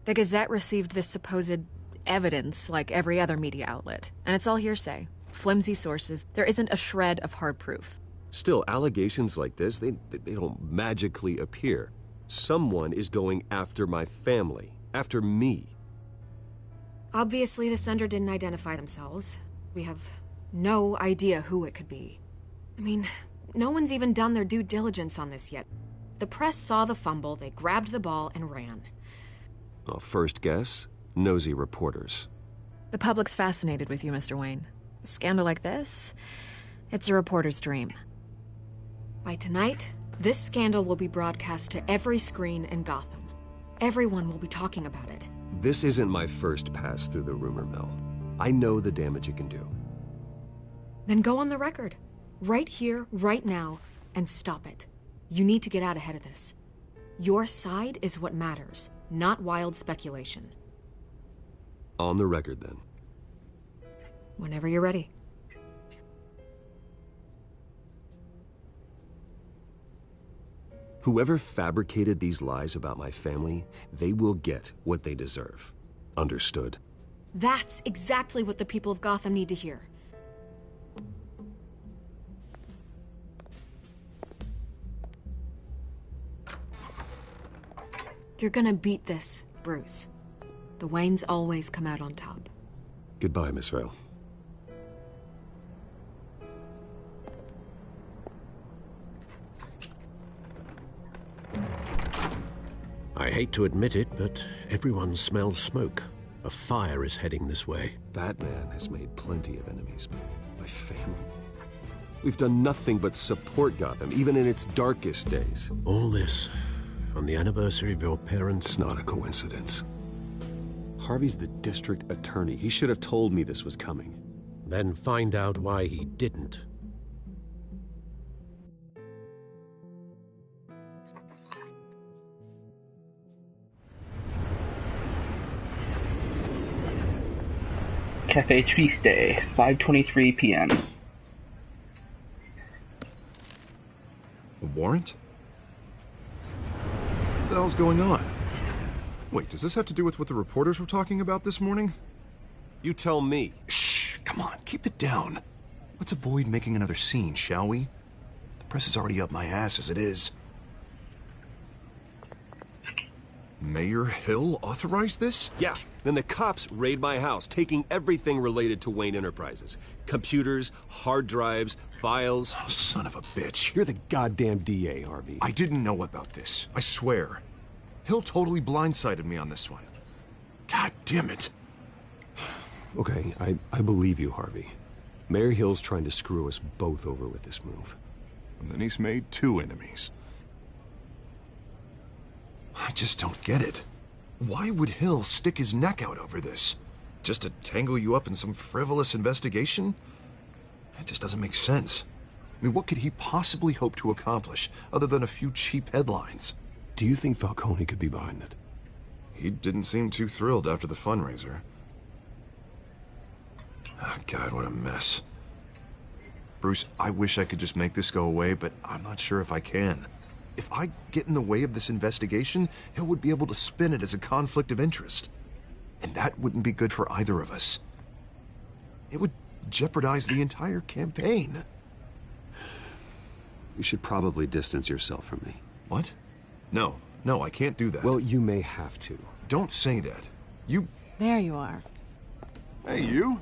The Gazette received this supposed evidence like every other media outlet, and it's all hearsay. Flimsy sources. There isn't a shred of hard proof. Still, allegations like this, they don't magically appear. Someone is going after my family, after me. Obviously, the sender didn't identify themselves. We have no idea who it could be. I mean, no one's even done their due diligence on this yet. The press saw the fumble, they grabbed the ball and ran. Well, first guess, nosy reporters. The public's fascinated with you, Mr. Wayne. A scandal like this, it's a reporter's dream. By tonight, this scandal will be broadcast to every screen in Gotham. Everyone will be talking about it. This isn't my first pass through the rumor mill. I know the damage it can do. Then go on the record. Right here, right now, and stop it. You need to get out ahead of this. Your side is what matters, not wild speculation. On the record, then. Whenever you're ready. Whoever fabricated these lies about my family, they will get what they deserve. Understood? That's exactly what the people of Gotham need to hear. You're gonna beat this, Bruce. The Waynes always come out on top. Goodbye, Miss Vale. I hate to admit it, but everyone smells smoke. A fire is heading this way. Batman has made plenty of enemies, but my family... We've done nothing but support Gotham, even in its darkest days. All this on the anniversary of your parents'... It's not a coincidence. Harvey's the district attorney. He should have told me this was coming. Then find out why he didn't. Cafe Feast Day, 5:23 p.m. A warrant? What the hell's going on? Wait, does this have to do with what the reporters were talking about this morning? You tell me. Shh, come on, keep it down. Let's avoid making another scene, shall we? The press is already up my ass as it is. Mayor Hill authorized this? Yeah, then the cops raid my house, taking everything related to Wayne Enterprises. Computers, hard drives, files. Oh, son of a bitch. You're the goddamn DA, Harvey. I didn't know about this, I swear. Hill totally blindsided me on this one. God damn it. Okay, I believe you, Harvey. Mayor Hill's trying to screw us both over with this move. And then he's made two enemies. I just don't get it. Why would Hill stick his neck out over this? Just to tangle you up in some frivolous investigation? It just doesn't make sense. I mean, what could he possibly hope to accomplish other than a few cheap headlines? Do you think Falcone could be behind it? He didn't seem too thrilled after the fundraiser. Oh, God, what a mess. Bruce, I wish I could just make this go away, but I'm not sure if I can. If I get in the way of this investigation, Hill would be able to spin it as a conflict of interest. And that wouldn't be good for either of us. It would jeopardize the entire campaign. You should probably distance yourself from me. What? No, I can't do that. Well, you may have to. Don't say that. You... There you are. Hey, you?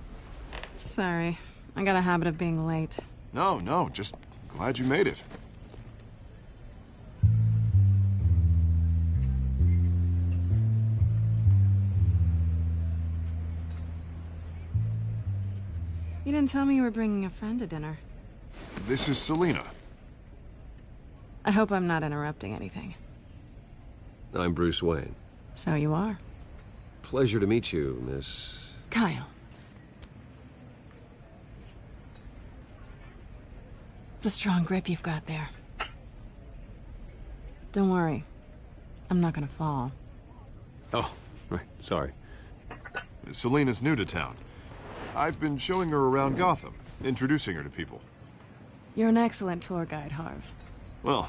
Sorry, I got a habit of being late. No, just glad you made it. You didn't tell me you were bringing a friend to dinner. This is Selina. I hope I'm not interrupting anything. I'm Bruce Wayne. So you are. Pleasure to meet you, Miss... Kyle. It's a strong grip you've got there. Don't worry. I'm not gonna fall. Oh, right. Sorry. Selina's new to town. I've been showing her around Gotham, introducing her to people. You're an excellent tour guide, Harv. Well,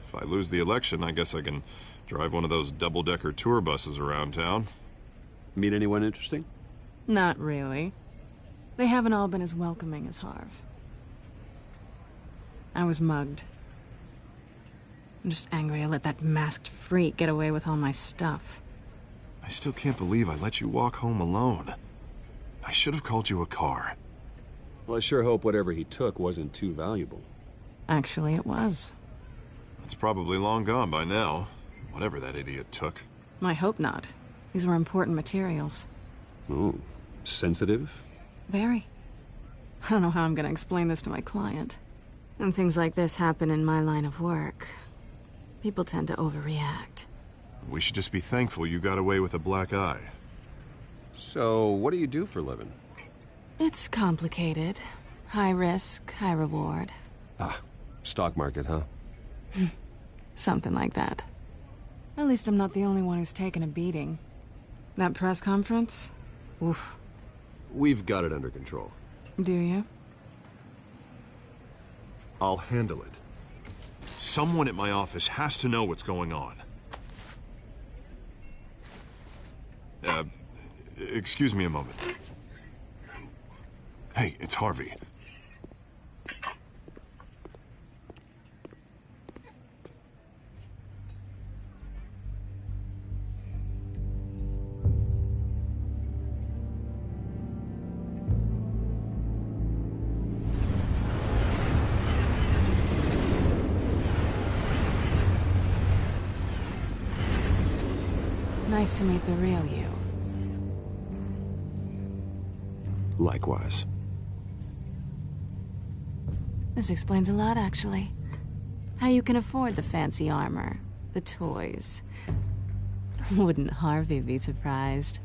if I lose the election, I guess I can drive one of those double-decker tour buses around town. Meet anyone interesting? Not really. They haven't all been as welcoming as Harv. I was mugged. I'm just angry I let that masked freak get away with all my stuff. I still can't believe I let you walk home alone. I should have called you a car. Well, I sure hope whatever he took wasn't too valuable. Actually, it was. It's probably long gone by now, whatever that idiot took. I hope not. These were important materials. Ooh, sensitive? Very. I don't know how I'm gonna explain this to my client. When things like this happen in my line of work, people tend to overreact. We should just be thankful you got away with a black eye. So, what do you do for a living? It's complicated. High risk, high reward. Ah, stock market, huh? Something like that. At least I'm not the only one who's taken a beating. That press conference? Oof. We've got it under control. Do you? I'll handle it. Someone at my office has to know what's going on. Excuse me a moment. Hey, it's Harvey. Nice to meet the real you. Likewise. This explains a lot, actually. How you can afford the fancy armor, the toys. Wouldn't Harvey be surprised?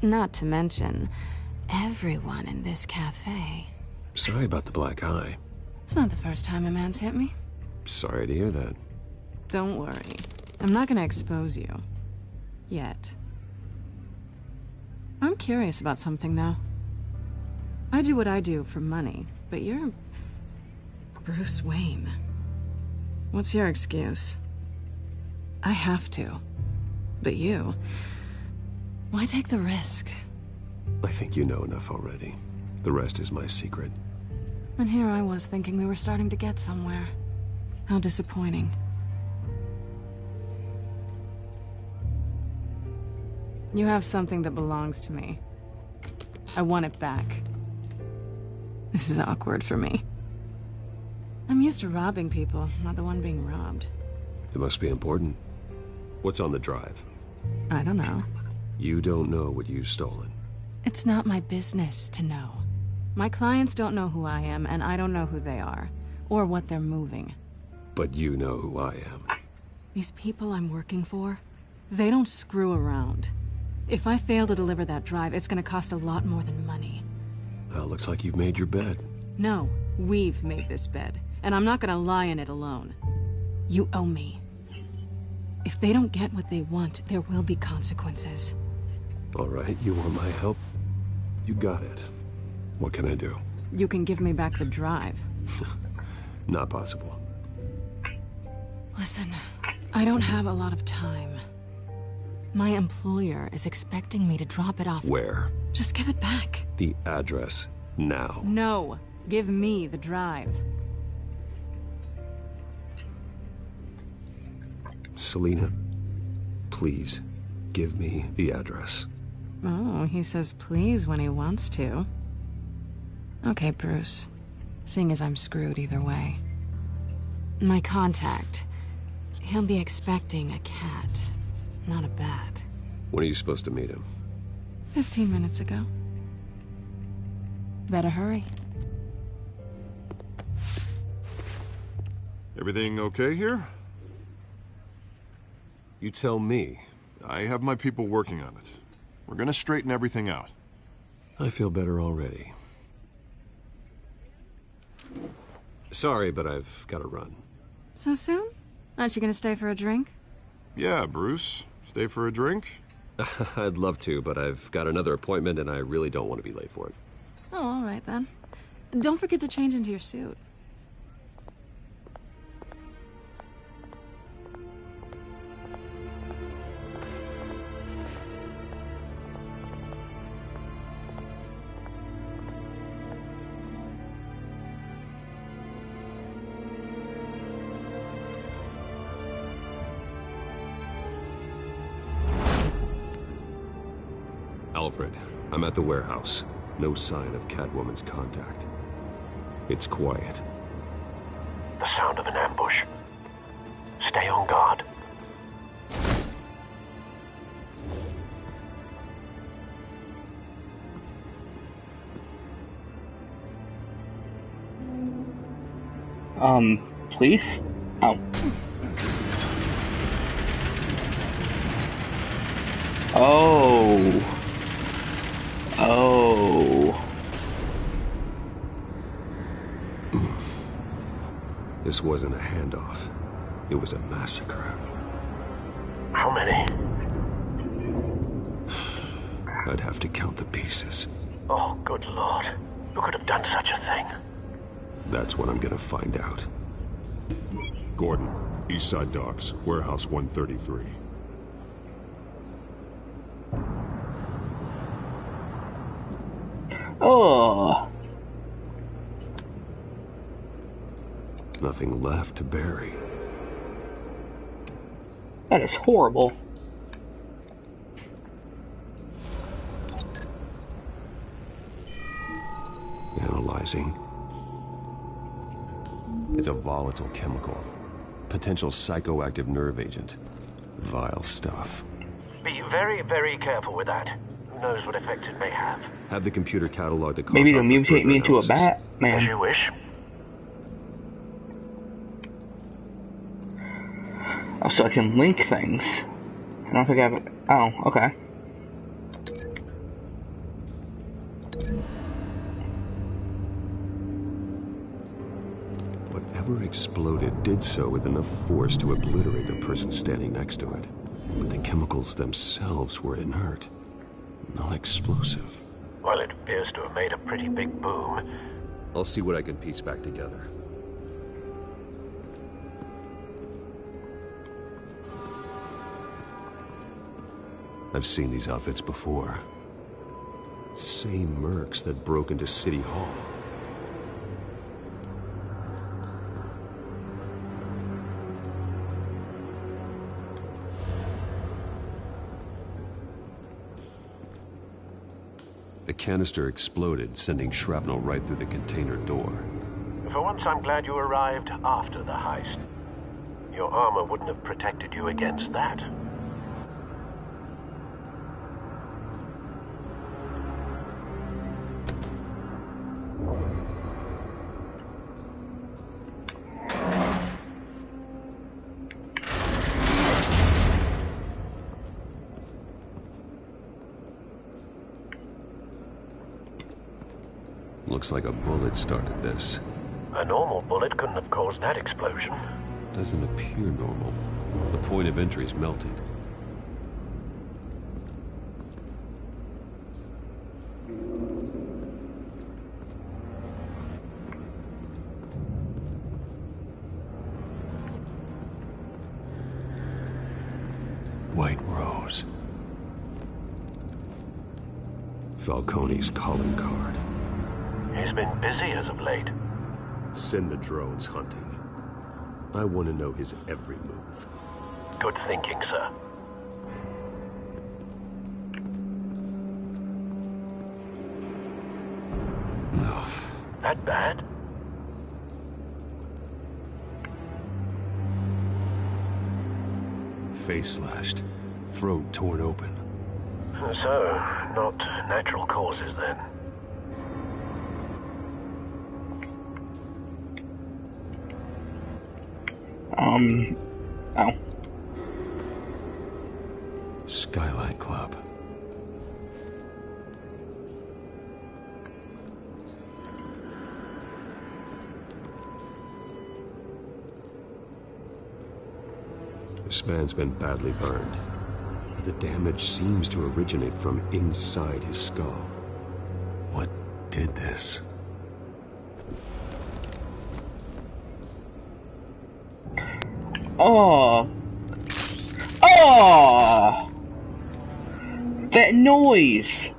Not to mention, everyone in this cafe. Sorry about the black eye. It's not the first time a man's hit me. Sorry to hear that. Don't worry. I'm not gonna expose you. Yet. I'm curious about something, though. I do what I do for money, but you're... Bruce Wayne. What's your excuse? I have to. But you... Why take the risk? I think you know enough already. The rest is my secret. And here I was thinking we were starting to get somewhere. How disappointing. You have something that belongs to me. I want it back. This is awkward for me. I'm used to robbing people, not the one being robbed. It must be important. What's on the drive? I don't know. You don't know what you've stolen. It's not my business to know. My clients don't know who I am, and I don't know who they are, or what they're moving. But you know who I am. These people I'm working for, they don't screw around. If I fail to deliver that drive, it's gonna cost a lot more than money. Well, looks like you've made your bed. No, we've made this bed, and I'm not gonna lie in it alone. You owe me. If they don't get what they want, there will be consequences. All right, you want my help? You got it. What can I do? You can give me back the drive. Not possible. Listen, I don't have a lot of time. My employer is expecting me to drop it off. Where? Just give it back. The address, now. No, give me the drive. Selina, please, give me the address. Oh, he says please when he wants to. Okay, Bruce. Seeing as I'm screwed either way. My contact. He'll be expecting a cat, not a bat. When are you supposed to meet him? 15 minutes ago. Better hurry. Everything okay here? You tell me. I have my people working on it. We're gonna straighten everything out. I feel better already. Sorry, but I've got to run. So soon? Aren't you gonna stay for a drink? Yeah, Bruce. Stay for a drink? I'd love to, but I've got another appointment and I really don't want to be late for it. Oh, all right then. Don't forget to change into your suit. Alfred, I'm at the warehouse. No sign of Catwoman's contact. It's quiet. The sound of an ambush. Stay on guard. Please? Oh. Oh. Oh. This wasn't a handoff. It was a massacre. How many? I'd have to count the pieces. Oh, good Lord. Who could have done such a thing? That's what I'm gonna find out. Gordon, Eastside Docks, Warehouse 133. Oh. Nothing left to bury. That is horrible. Analyzing. It's a volatile chemical. Potential psychoactive nerve agent. Vile stuff. Be very, very careful with that. Who knows what effect it may have. Have the computer catalog the Maybe they'll compound for mutate me further into a analysis. bat, man. As you wish. Oh, so I can link things. I don't think I have. Oh, okay. Whatever exploded did so with enough force to obliterate the person standing next to it. But the chemicals themselves were inert, non-explosive. Well, it appears to have made a pretty big boom. I'll see what I can piece back together. I've seen these outfits before. Same mercs that broke into City Hall. The canister exploded, sending shrapnel right through the container door. For once, I'm glad you arrived after the heist. Your armor wouldn't have protected you against that. Looks like a bullet started this. A normal bullet couldn't have caused that explosion. Doesn't appear normal. The point of entry's melted. White Rose. Falcone's calling card. He's been busy as of late. Send the drones hunting. I want to know his every move. Good thinking, sir. No. That bad? Face slashed. Throat torn open. So, not natural causes then. Oh. Skyline Club. This man's been badly burned. The damage seems to originate from inside his skull. What did this? Oh! Oh! That noise!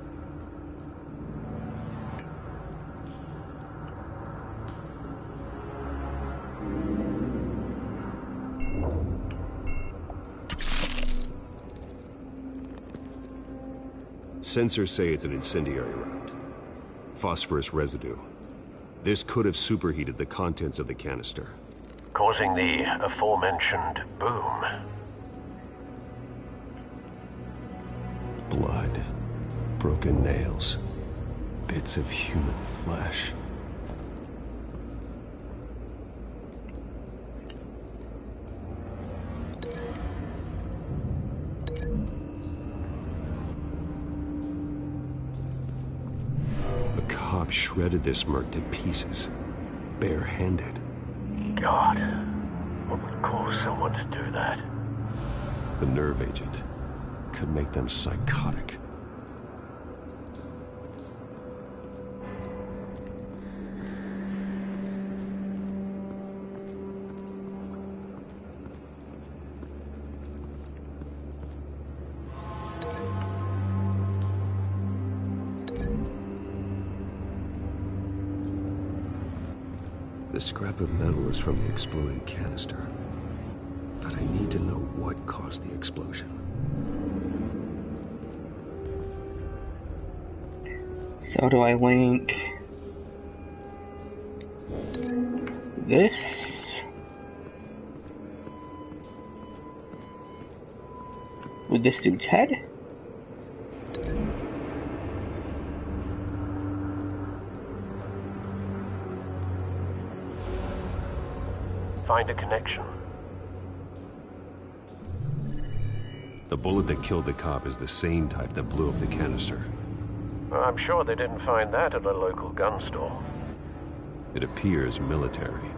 Sensors say it's an incendiary round. Phosphorus residue. This could have superheated the contents of the canister, causing the aforementioned boom. Blood, broken nails, bits of human flesh. A cop shredded this merc to pieces, bare-handed. God, what would cause someone to do that? The nerve agent could make them psychotic. The scrap of metal is from the exploding canister. But I need to know what caused the explosion. So do I link this? With this dude's head? Find a connection. The bullet that killed the cop is the same type that blew up the canister. Well, I'm sure they didn't find that at a local gun store. It appears military.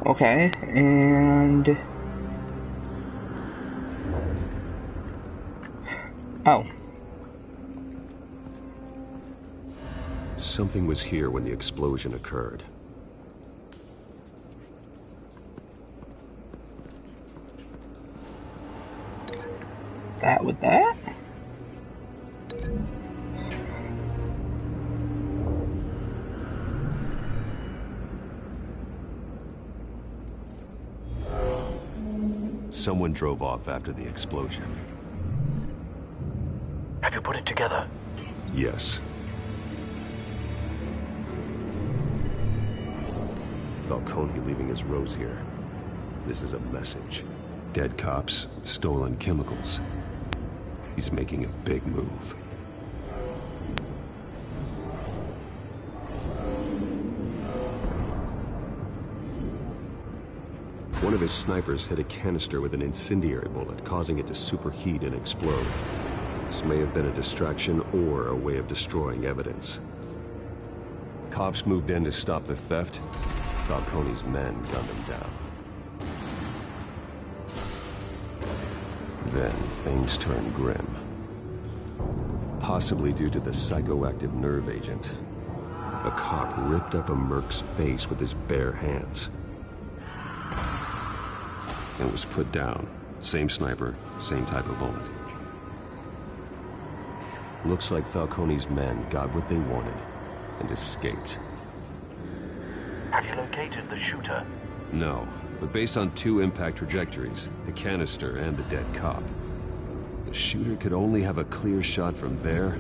Okay, and... Oh. Something was here when the explosion occurred. That with that? Someone drove off after the explosion. Have you put it together? Yes. Falcone leaving his rose here. This is a message. Dead cops, stolen chemicals. He's making a big move. One of his snipers hit a canister with an incendiary bullet, causing it to superheat and explode. This may have been a distraction or a way of destroying evidence. Cops moved in to stop the theft. Falcone's men gunned him down. Then things turned grim. Possibly due to the psychoactive nerve agent. A cop ripped up a merc's face with his bare hands. And was put down. Same sniper, same type of bullet. Looks like Falcone's men got what they wanted and escaped. Have you located the shooter? No, but based on two impact trajectories, the canister and the dead cop, the shooter could only have a clear shot from there,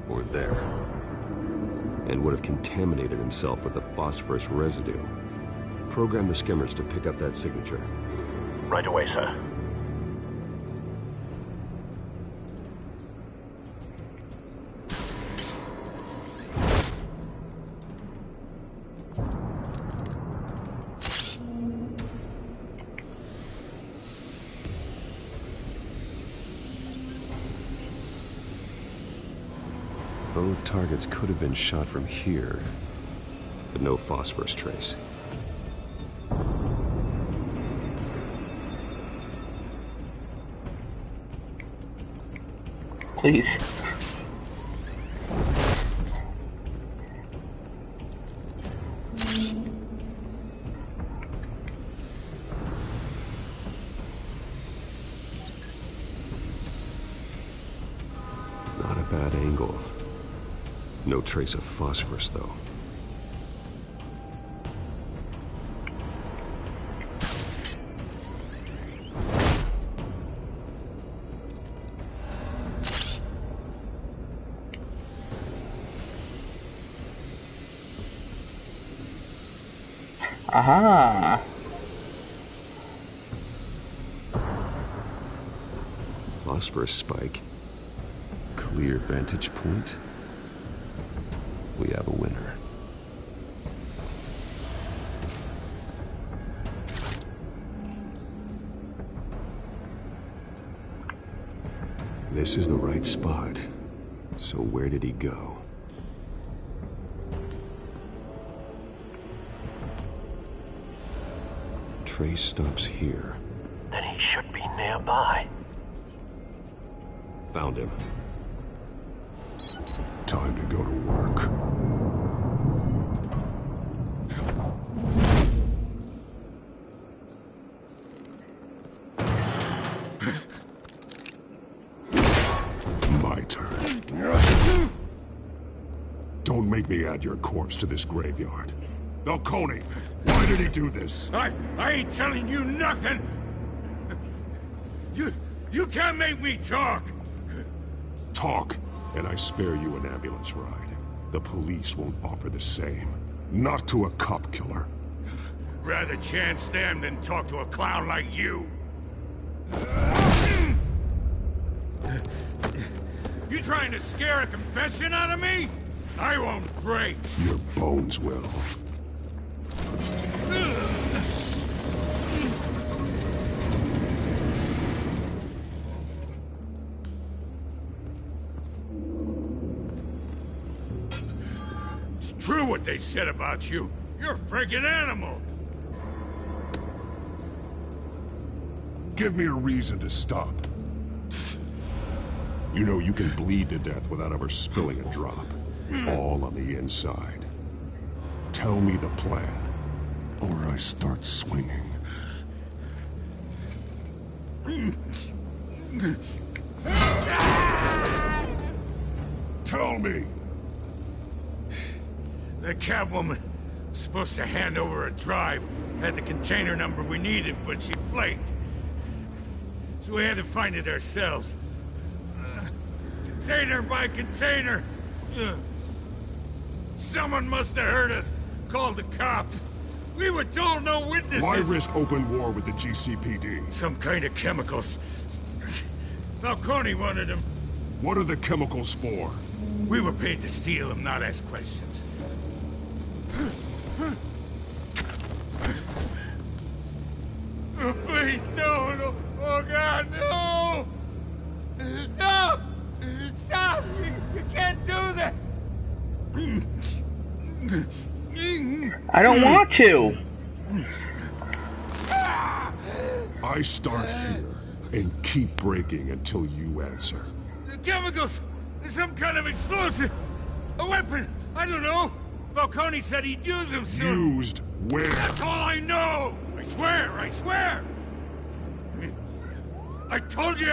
or there, and would have contaminated himself with the phosphorus residue. Program the skimmers to pick up that signature. Right away, sir. Both targets could have been shot from here, but no phosphorus trace. Please. Not a bad angle. No trace of phosphorus, though. Aha! Phosphorus spike. Clear vantage point. We have a winner. This is the right spot. So where did he go? Trace stops here. Then he should be nearby. Found him. Time to go to work. My turn. Don't make me add your corpse to this graveyard. Falcone, why did he do this? I ain't telling you nothing! You can't make me talk! Talk, and I spare you an ambulance ride. The police won't offer the same. Not to a cop killer. Rather chance them than talk to a clown like you. You trying to scare a confession out of me? I won't break. Your bones will. It's true what they said about you. You're a friggin' animal. Give me a reason to stop. You know you can bleed to death without ever spilling a drop. All on the inside. Tell me the plan, or I start swinging. Tell me! The Catwoman was supposed to hand over a drive. Had the container number we needed, but she flaked. So we had to find it ourselves. Container by container. Someone must have heard us. Called the cops. We were told no witnesses. Why risk open war with the GCPD? Some kind of chemicals. Falcone wanted them. What are the chemicals for? We were paid to steal them, not ask questions. Oh, please, no. Oh, God, no! No! Stop! You can't do that! I don't want to! I start here and keep breaking until you answer. The chemicals! There's some kind of explosive! A weapon! I don't know! Falcone said he'd use them soon! Used where? That's all I know! I swear! I told you!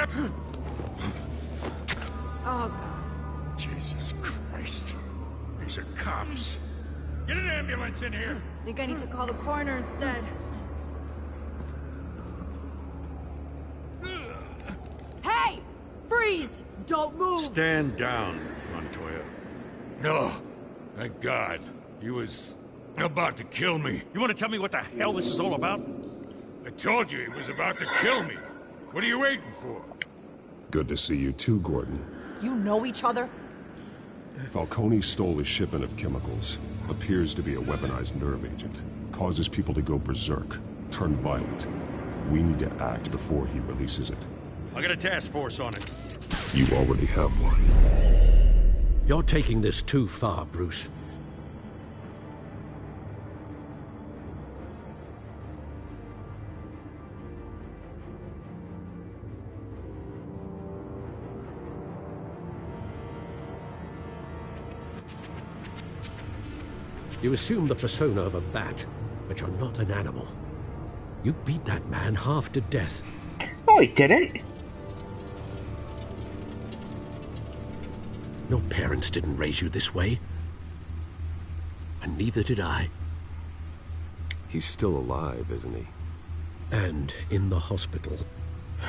Oh, Jesus Christ. These are cops. Get an ambulance in here! I think I need to call the coroner instead. Hey! Freeze! Don't move! Stand down, Montoya. No. Thank God. He was about to kill me. You want to tell me what the hell this is all about? I told you he was about to kill me. What are you waiting for? Good to see you too, Gordon. You know each other? Falcone stole a shipment of chemicals. Appears to be a weaponized nerve agent. Causes people to go berserk, turn violent. We need to act before he releases it. I got a task force on it. You already have one. You're taking this too far, Bruce. You assume the persona of a bat, but you're not an animal. You beat that man half to death. Oh, he didn't. Your parents didn't raise you this way. And neither did I. He's still alive, isn't he? And in the hospital.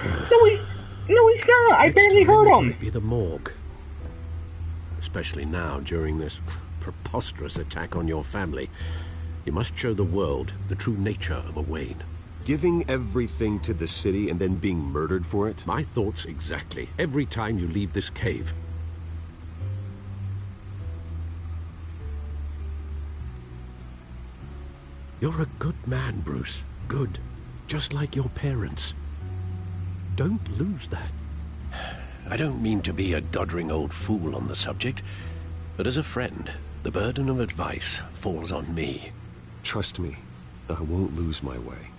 No, he's not. I barely heard him. Might be the morgue. Especially now, during this preposterous attack on your family. You must show the world the true nature of a Wayne. Giving everything to the city and then being murdered for it? My thoughts exactly. Every time you leave this cave. You're a good man, Bruce. Good. Just like your parents. Don't lose that. I don't mean to be a doddering old fool on the subject, but as a friend, the burden of advice falls on me. Trust me, I won't lose my way.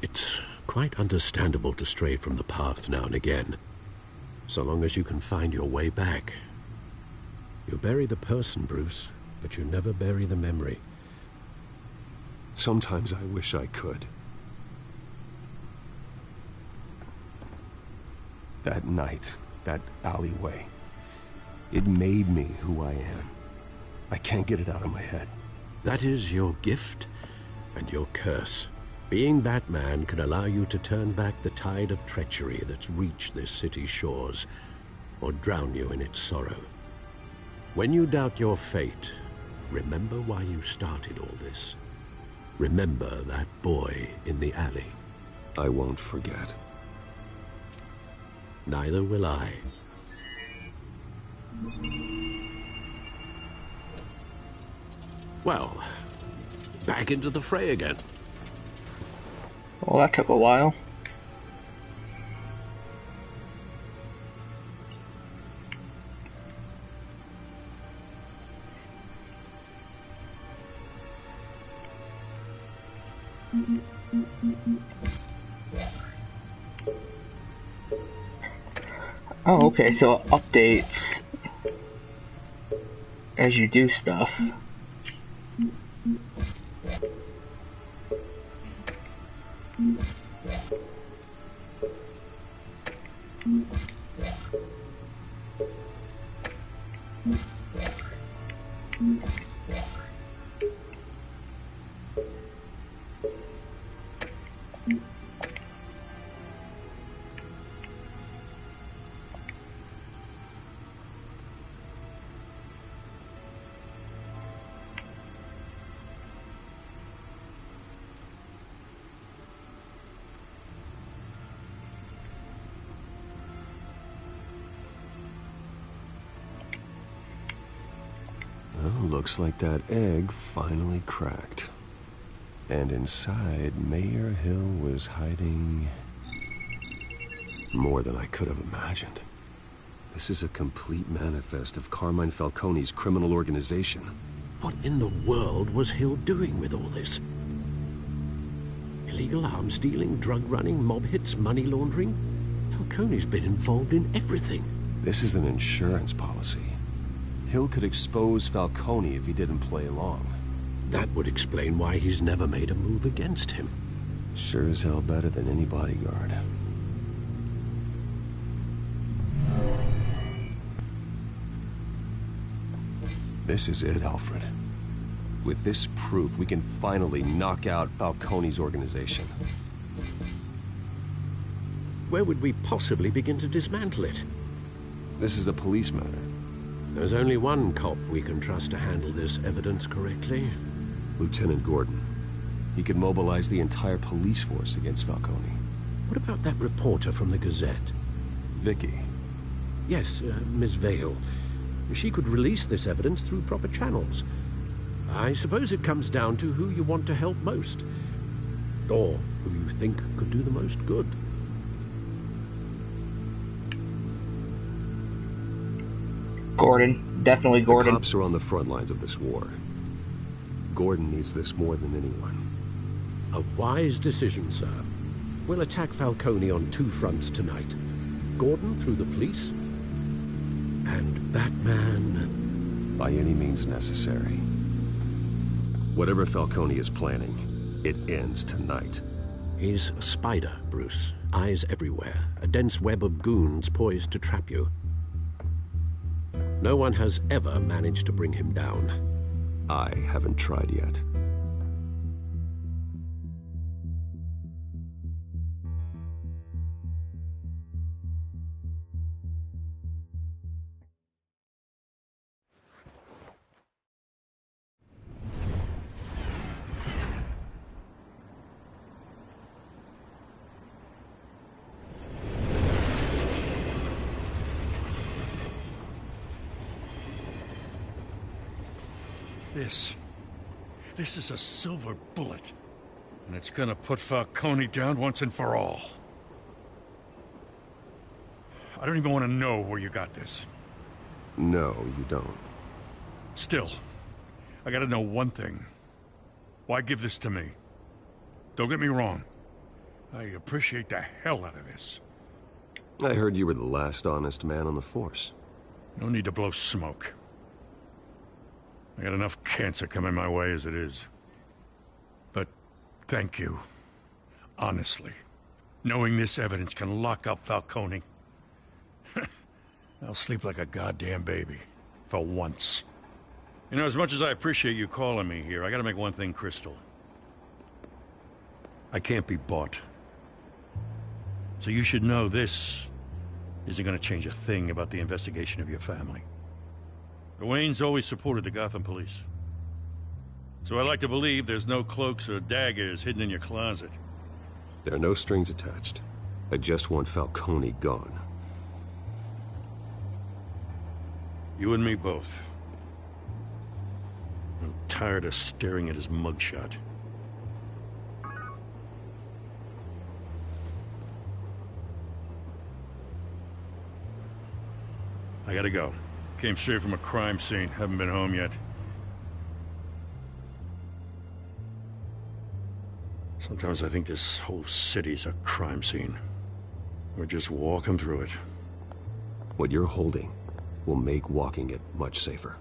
It's quite understandable to stray from the path now and again, so long as you can find your way back. You bury the person, Bruce, but you never bury the memory. Sometimes I wish I could. That night, that alleyway, it made me who I am. I can't get it out of my head. That is your gift and your curse. Being Batman can allow you to turn back the tide of treachery that's reached this city's shores, or drown you in its sorrow. When you doubt your fate, remember why you started all this. Remember that boy in the alley. I won't forget. Neither will I. Well, back into the fray again. Well, that took a while. Oh, okay, so it updates as you do stuff. Well, looks like that egg finally cracked. And inside, Mayor Hill was hiding more than I could have imagined. This is a complete manifest of Carmine Falcone's criminal organization. What in the world was Hill doing with all this? Illegal arms dealing, drug running, mob hits, money laundering? Falcone's been involved in everything. This is an insurance policy. Hill could expose Falcone if he didn't play along. That would explain why he's never made a move against him. Sure as hell better than any bodyguard. This is it, Alfred. With this proof, we can finally knock out Falcone's organization. Where would we possibly begin to dismantle it? This is a police matter. There's only one cop we can trust to handle this evidence correctly. Lieutenant Gordon. He could mobilize the entire police force against Falcone. What about that reporter from the Gazette? Vicky. Yes, Miss Vale. She could release this evidence through proper channels. I suppose it comes down to who you want to help most. Or who you think could do the most good. Gordon. Definitely Gordon. The cops are on the front lines of this war. Gordon needs this more than anyone. A wise decision, sir. We'll attack Falcone on 2 fronts tonight. Gordon through the police, and Batman... by any means necessary. Whatever Falcone is planning, it ends tonight. He's a spider, Bruce. Eyes everywhere. A dense web of goons poised to trap you. No one has ever managed to bring him down. I haven't tried yet. This is a silver bullet. And it's gonna put Falcone down once and for all. I don't even want to know where you got this. No, you don't. Still, I gotta know one thing. Why give this to me? Don't get me wrong. I appreciate the hell out of this. I heard you were the last honest man on the force. No need to blow smoke. I got enough cancer coming my way as it is. But thank you. Honestly. Knowing this evidence can lock up Falcone. I'll sleep like a goddamn baby. For once. You know, as much as I appreciate you calling me here, I gotta make one thing crystal. I can't be bought. So you should know this isn't gonna change a thing about the investigation of your family. The Waynes always supported the Gotham police. So I like to believe there's no cloaks or daggers hidden in your closet. There are no strings attached. I just want Falcone gone. You and me both. I'm tired of staring at his mugshot. I gotta go. Came straight from a crime scene. Haven't been home yet. Sometimes I think this whole city's a crime scene. We're just walking through it. What you're holding will make walking it much safer.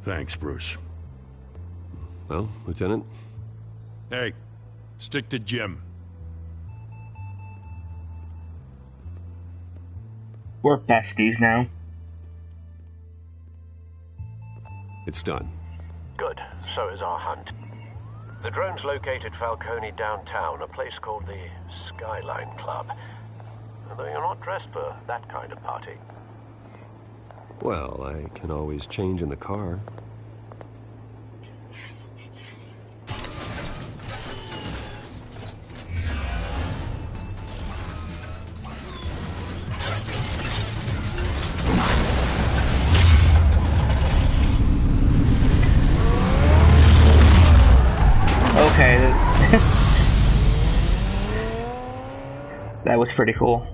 Thanks, Bruce. Well, Lieutenant? Hey, stick to Jim. We're besties now. It's done. Good. So is our hunt. The drones located Falcone downtown, a place called the Skyline Club. Although you're not dressed for that kind of party. Well, I can always change in the car. Okay. That was pretty cool.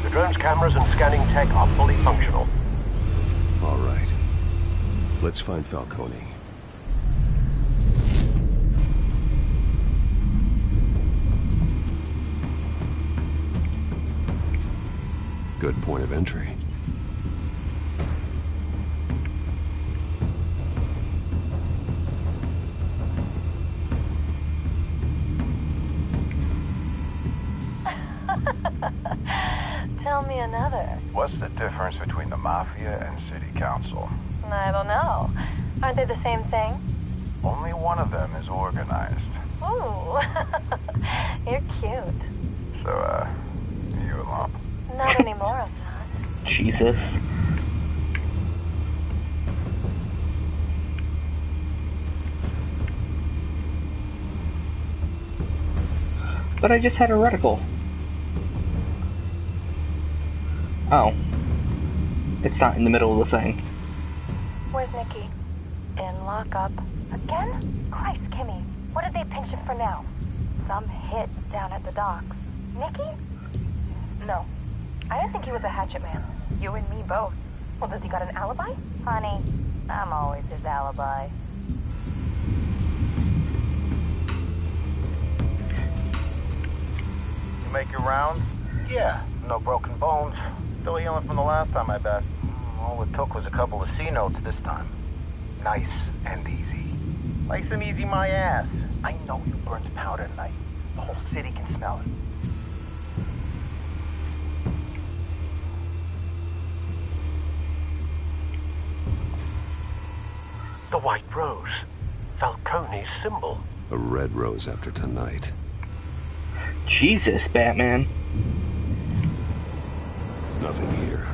The drone's cameras and scanning tech are fully functional. All right. Let's find Falcone. Good point of entry. Tell me another. What's the difference between the Mafia and City Council? I don't know. Aren't they the same thing? Only one of them is organized. Ooh, you're cute. So, you a lump? Not anymore, I'm not. Jesus. But I just had a reticle. Oh. It's not in the middle of the thing. Where's Nikki? In lockup. Again? Christ, Kimmy. What did they pinch him for now? Some hits down at the docks. Nikki? No. I didn't think he was a hatchet man. You and me both. Well, does he got an alibi? Honey, I'm always his alibi. You make your rounds? Yeah, no broken bones. Still healing from the last time, I bet. All it took was a couple of C notes this time. Nice and easy. Nice and easy my ass. I know you burned powder tonight. The whole city can smell it. The white rose. Falcone's symbol. A red rose after tonight. Jesus, Batman. Nothing here.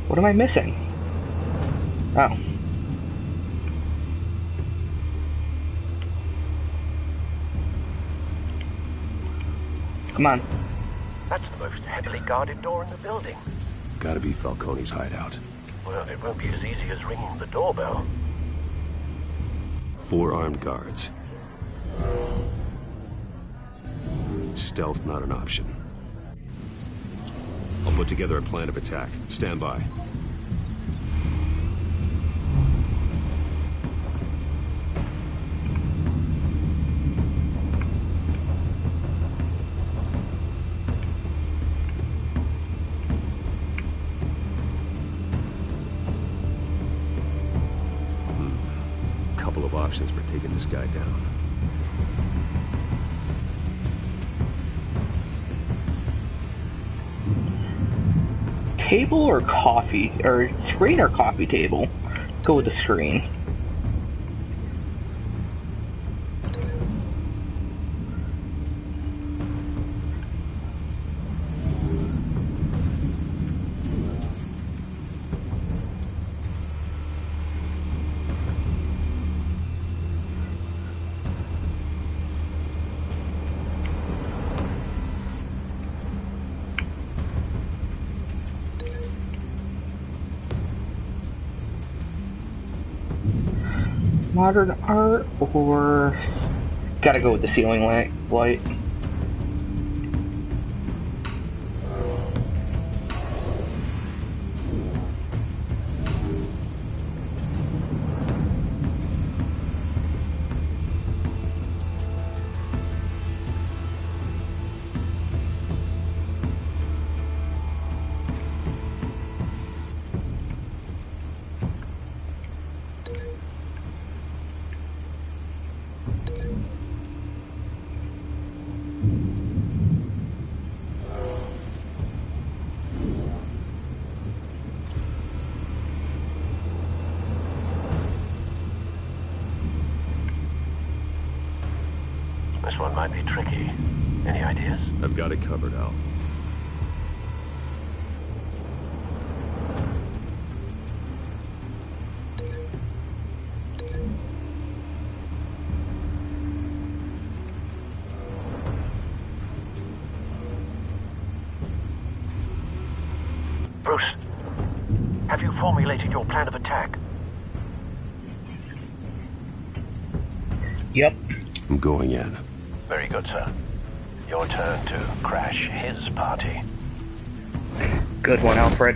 What am I missing? Oh. Come on. That's the most heavily guarded door in the building. Gotta be Falcone's hideout. Well, it won't be as easy as ringing the doorbell. 4 armed guards. Stealth not an option. I'll put together a plan of attack. Stand by. Couple of options for taking this guy down. Table or coffee, or screen or coffee table? Go with the screen. Modern art, or gotta go with the ceiling light. This one might be tricky. Any ideas? I've got it covered, Al. Bruce, have you formulated your plan of attack? Yep. I'm going in. Very good, sir. Your turn to crash his party. Good one, Alfred.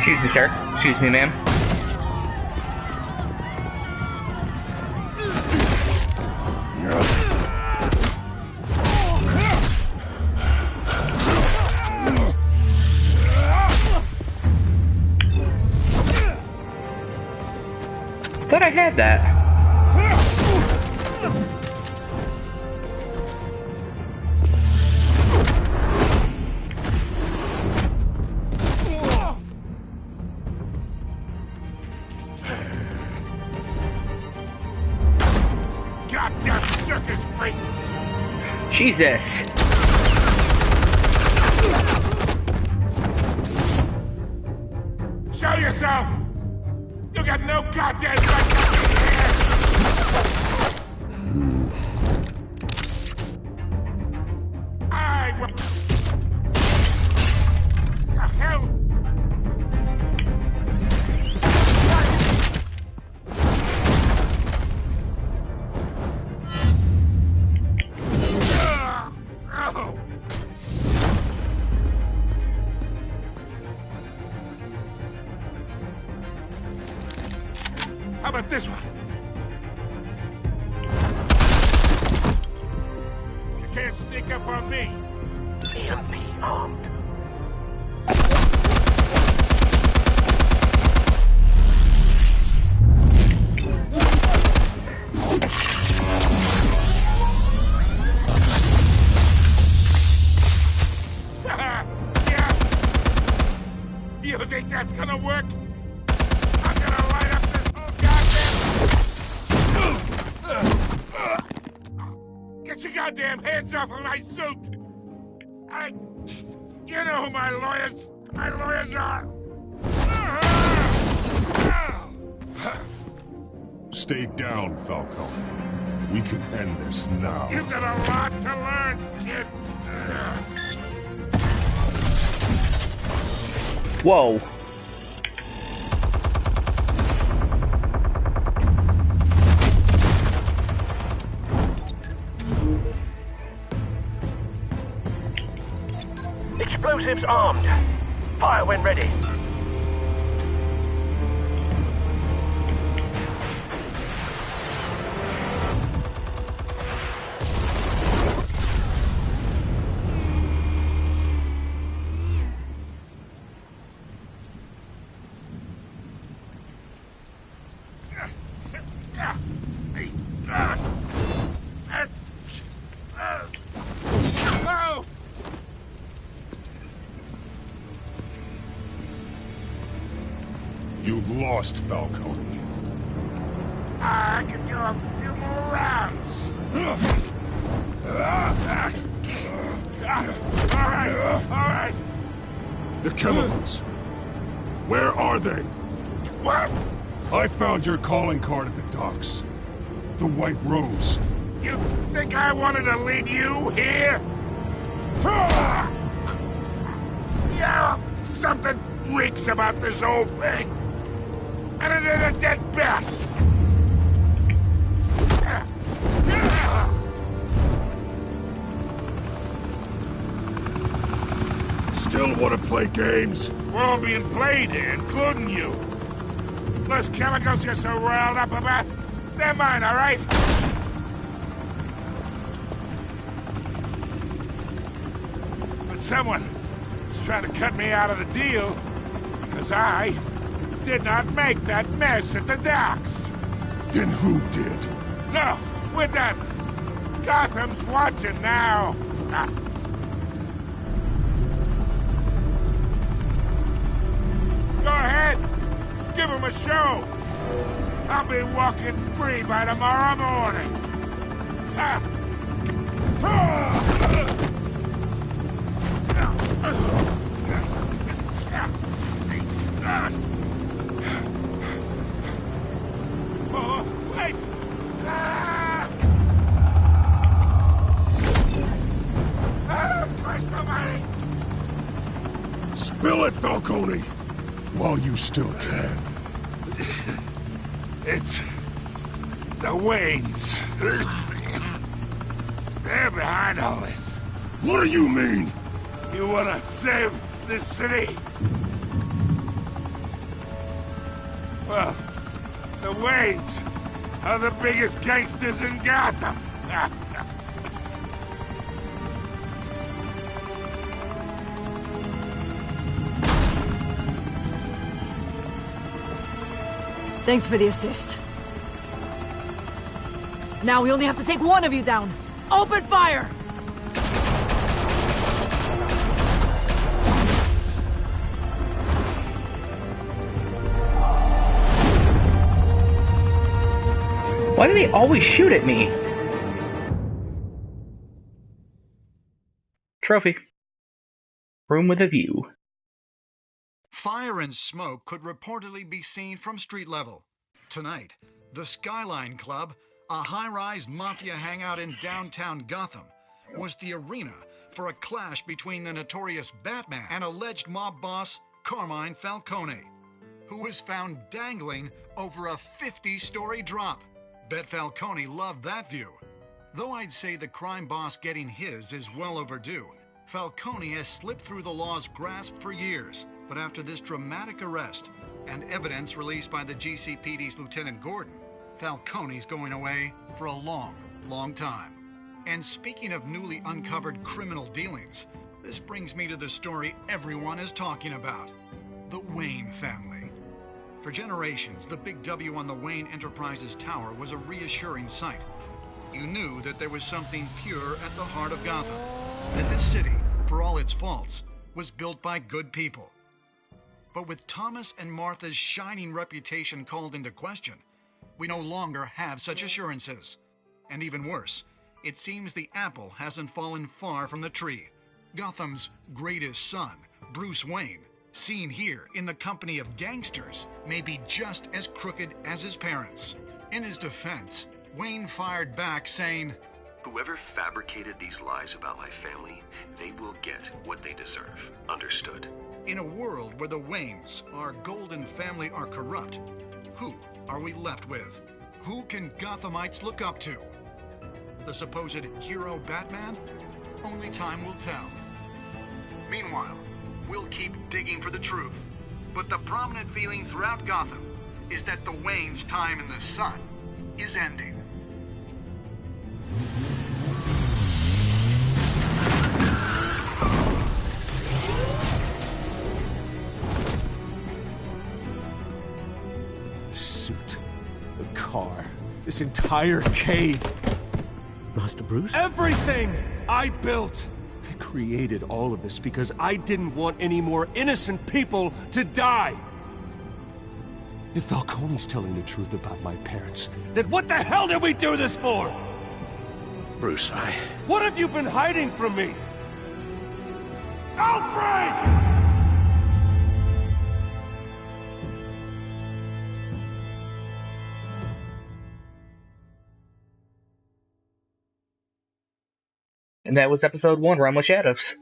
Excuse me, sir. Excuse me, ma'am. Thought I had that. Goddamn circus freak! Jesus. Show yourself! You got no goddamn right to be here! I will... The hell? Oh. How about this one? You can't sneak up on me. EMP armed. Yeah. You think that's gonna work? I'm gonna light up this whole goddamn... Get your goddamn hands off of my suit! You know who my lawyers are! Stay down, Falcone. We can end this now. You've got a lot to learn, kid. Whoa. Explosives armed. Fire when ready. Oh! You've lost, Falcone. I can do a few more rounds. All right. The chemicals. Where are they? What? I found your calling card at the docks. The White Rose. You think I wanted to lead you here? Yeah, something reeks about this whole thing. And it is a dead bat. Still want to play games? We're all being played here, including you. Those chemicals you're so riled up about, they're mine, all right? But someone is trying to cut me out of the deal because I did not make that mess at the docks. Then who did? No, we're done. Gotham's watching now. Go ahead. Give him a show. I'll be walking free by tomorrow morning. Oh, wait! Christ almighty! Spill it, Falcone! While you still can. It's the Waynes. They're behind all this. What do you mean? You wanna save this city? Waynes are the biggest gangsters in Gotham. Thanks for the assist. Now we only have to take one of you down. Open fire! Why do they always shoot at me? Trophy. Room with a view. Fire and smoke could reportedly be seen from street level. Tonight, the Skyline Club, a high-rise mafia hangout in downtown Gotham, was the arena for a clash between the notorious Batman and alleged mob boss Carmine Falcone, who was found dangling over a 50-story drop. Bet Falcone loved that view. Though I'd say the crime boss getting his is well overdue, Falcone has slipped through the law's grasp for years. But after this dramatic arrest and evidence released by the GCPD's Lieutenant Gordon, Falcone's going away for a long, long time. And speaking of newly uncovered criminal dealings, this brings me to the story everyone is talking about: the Wayne family. For generations, the big W on the Wayne Enterprises Tower was a reassuring sight. You knew that there was something pure at the heart of Gotham, that this city, for all its faults, was built by good people. But with Thomas and Martha's shining reputation called into question, we no longer have such assurances. And even worse, it seems the apple hasn't fallen far from the tree. Gotham's greatest son, Bruce Wayne, seen here in the company of gangsters, may be just as crooked as his parents. In his defense, Wayne fired back saying, "Whoever fabricated these lies about my family, they will get what they deserve. Understood?" In a world where the Waynes, our golden family, are corrupt, who are we left with? Who can Gothamites look up to? The supposed hero Batman? Only time will tell. Meanwhile, we'll keep digging for the truth. But the prominent feeling throughout Gotham is that the Waynes' time in the sun is ending. The car. This entire cave. Master Bruce? Everything I built. I created all of this because I didn't want any more innocent people to die. If Falcone's telling the truth about my parents, then what the hell did we do this for? Bruce, What have you been hiding from me? Alfred! And that was episode 1, Realm of Shadows.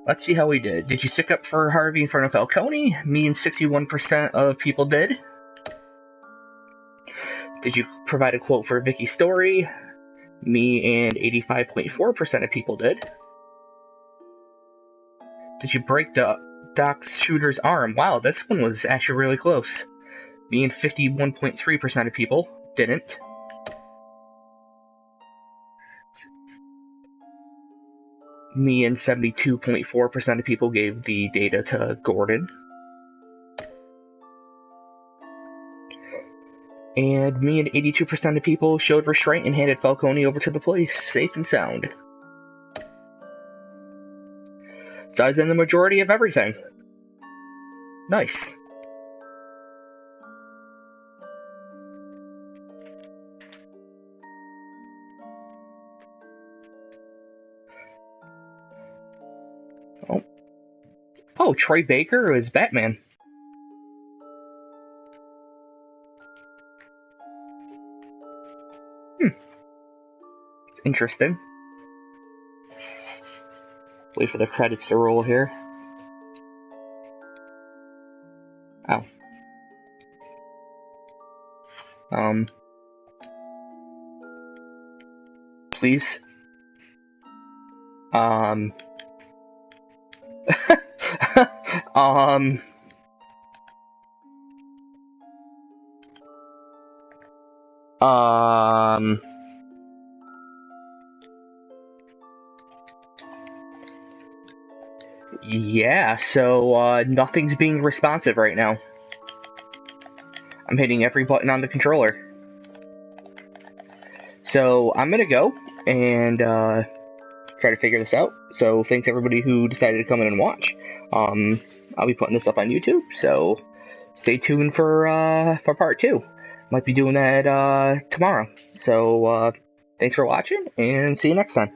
Let's see how we did. Did you stick up for Harvey in front of Falcone? Me and 61% of people did. Did you provide a quote for Vicky's story? Me and 85.4% of people did. Did you break the Doc shooter's arm? Wow, this one was actually really close. Me and 51.3% of people didn't. Me and 72.4% of people gave the data to Gordon. And me and 82% of people showed restraint and handed Falcone over to the police, safe and sound. So I was in the majority of everything. Nice. Oh, Troy Baker is Batman. It's interesting. Wait for the credits to roll here. Oh. Please. Yeah, so, nothing's being responsive right now. I'm hitting every button on the controller. So, I'm gonna go and, try to figure this out. So, thanks everybody who decided to come in and watch. I'll be putting this up on YouTube, so stay tuned for part 2. Might be doing that, tomorrow. So, thanks for watching, and see you next time.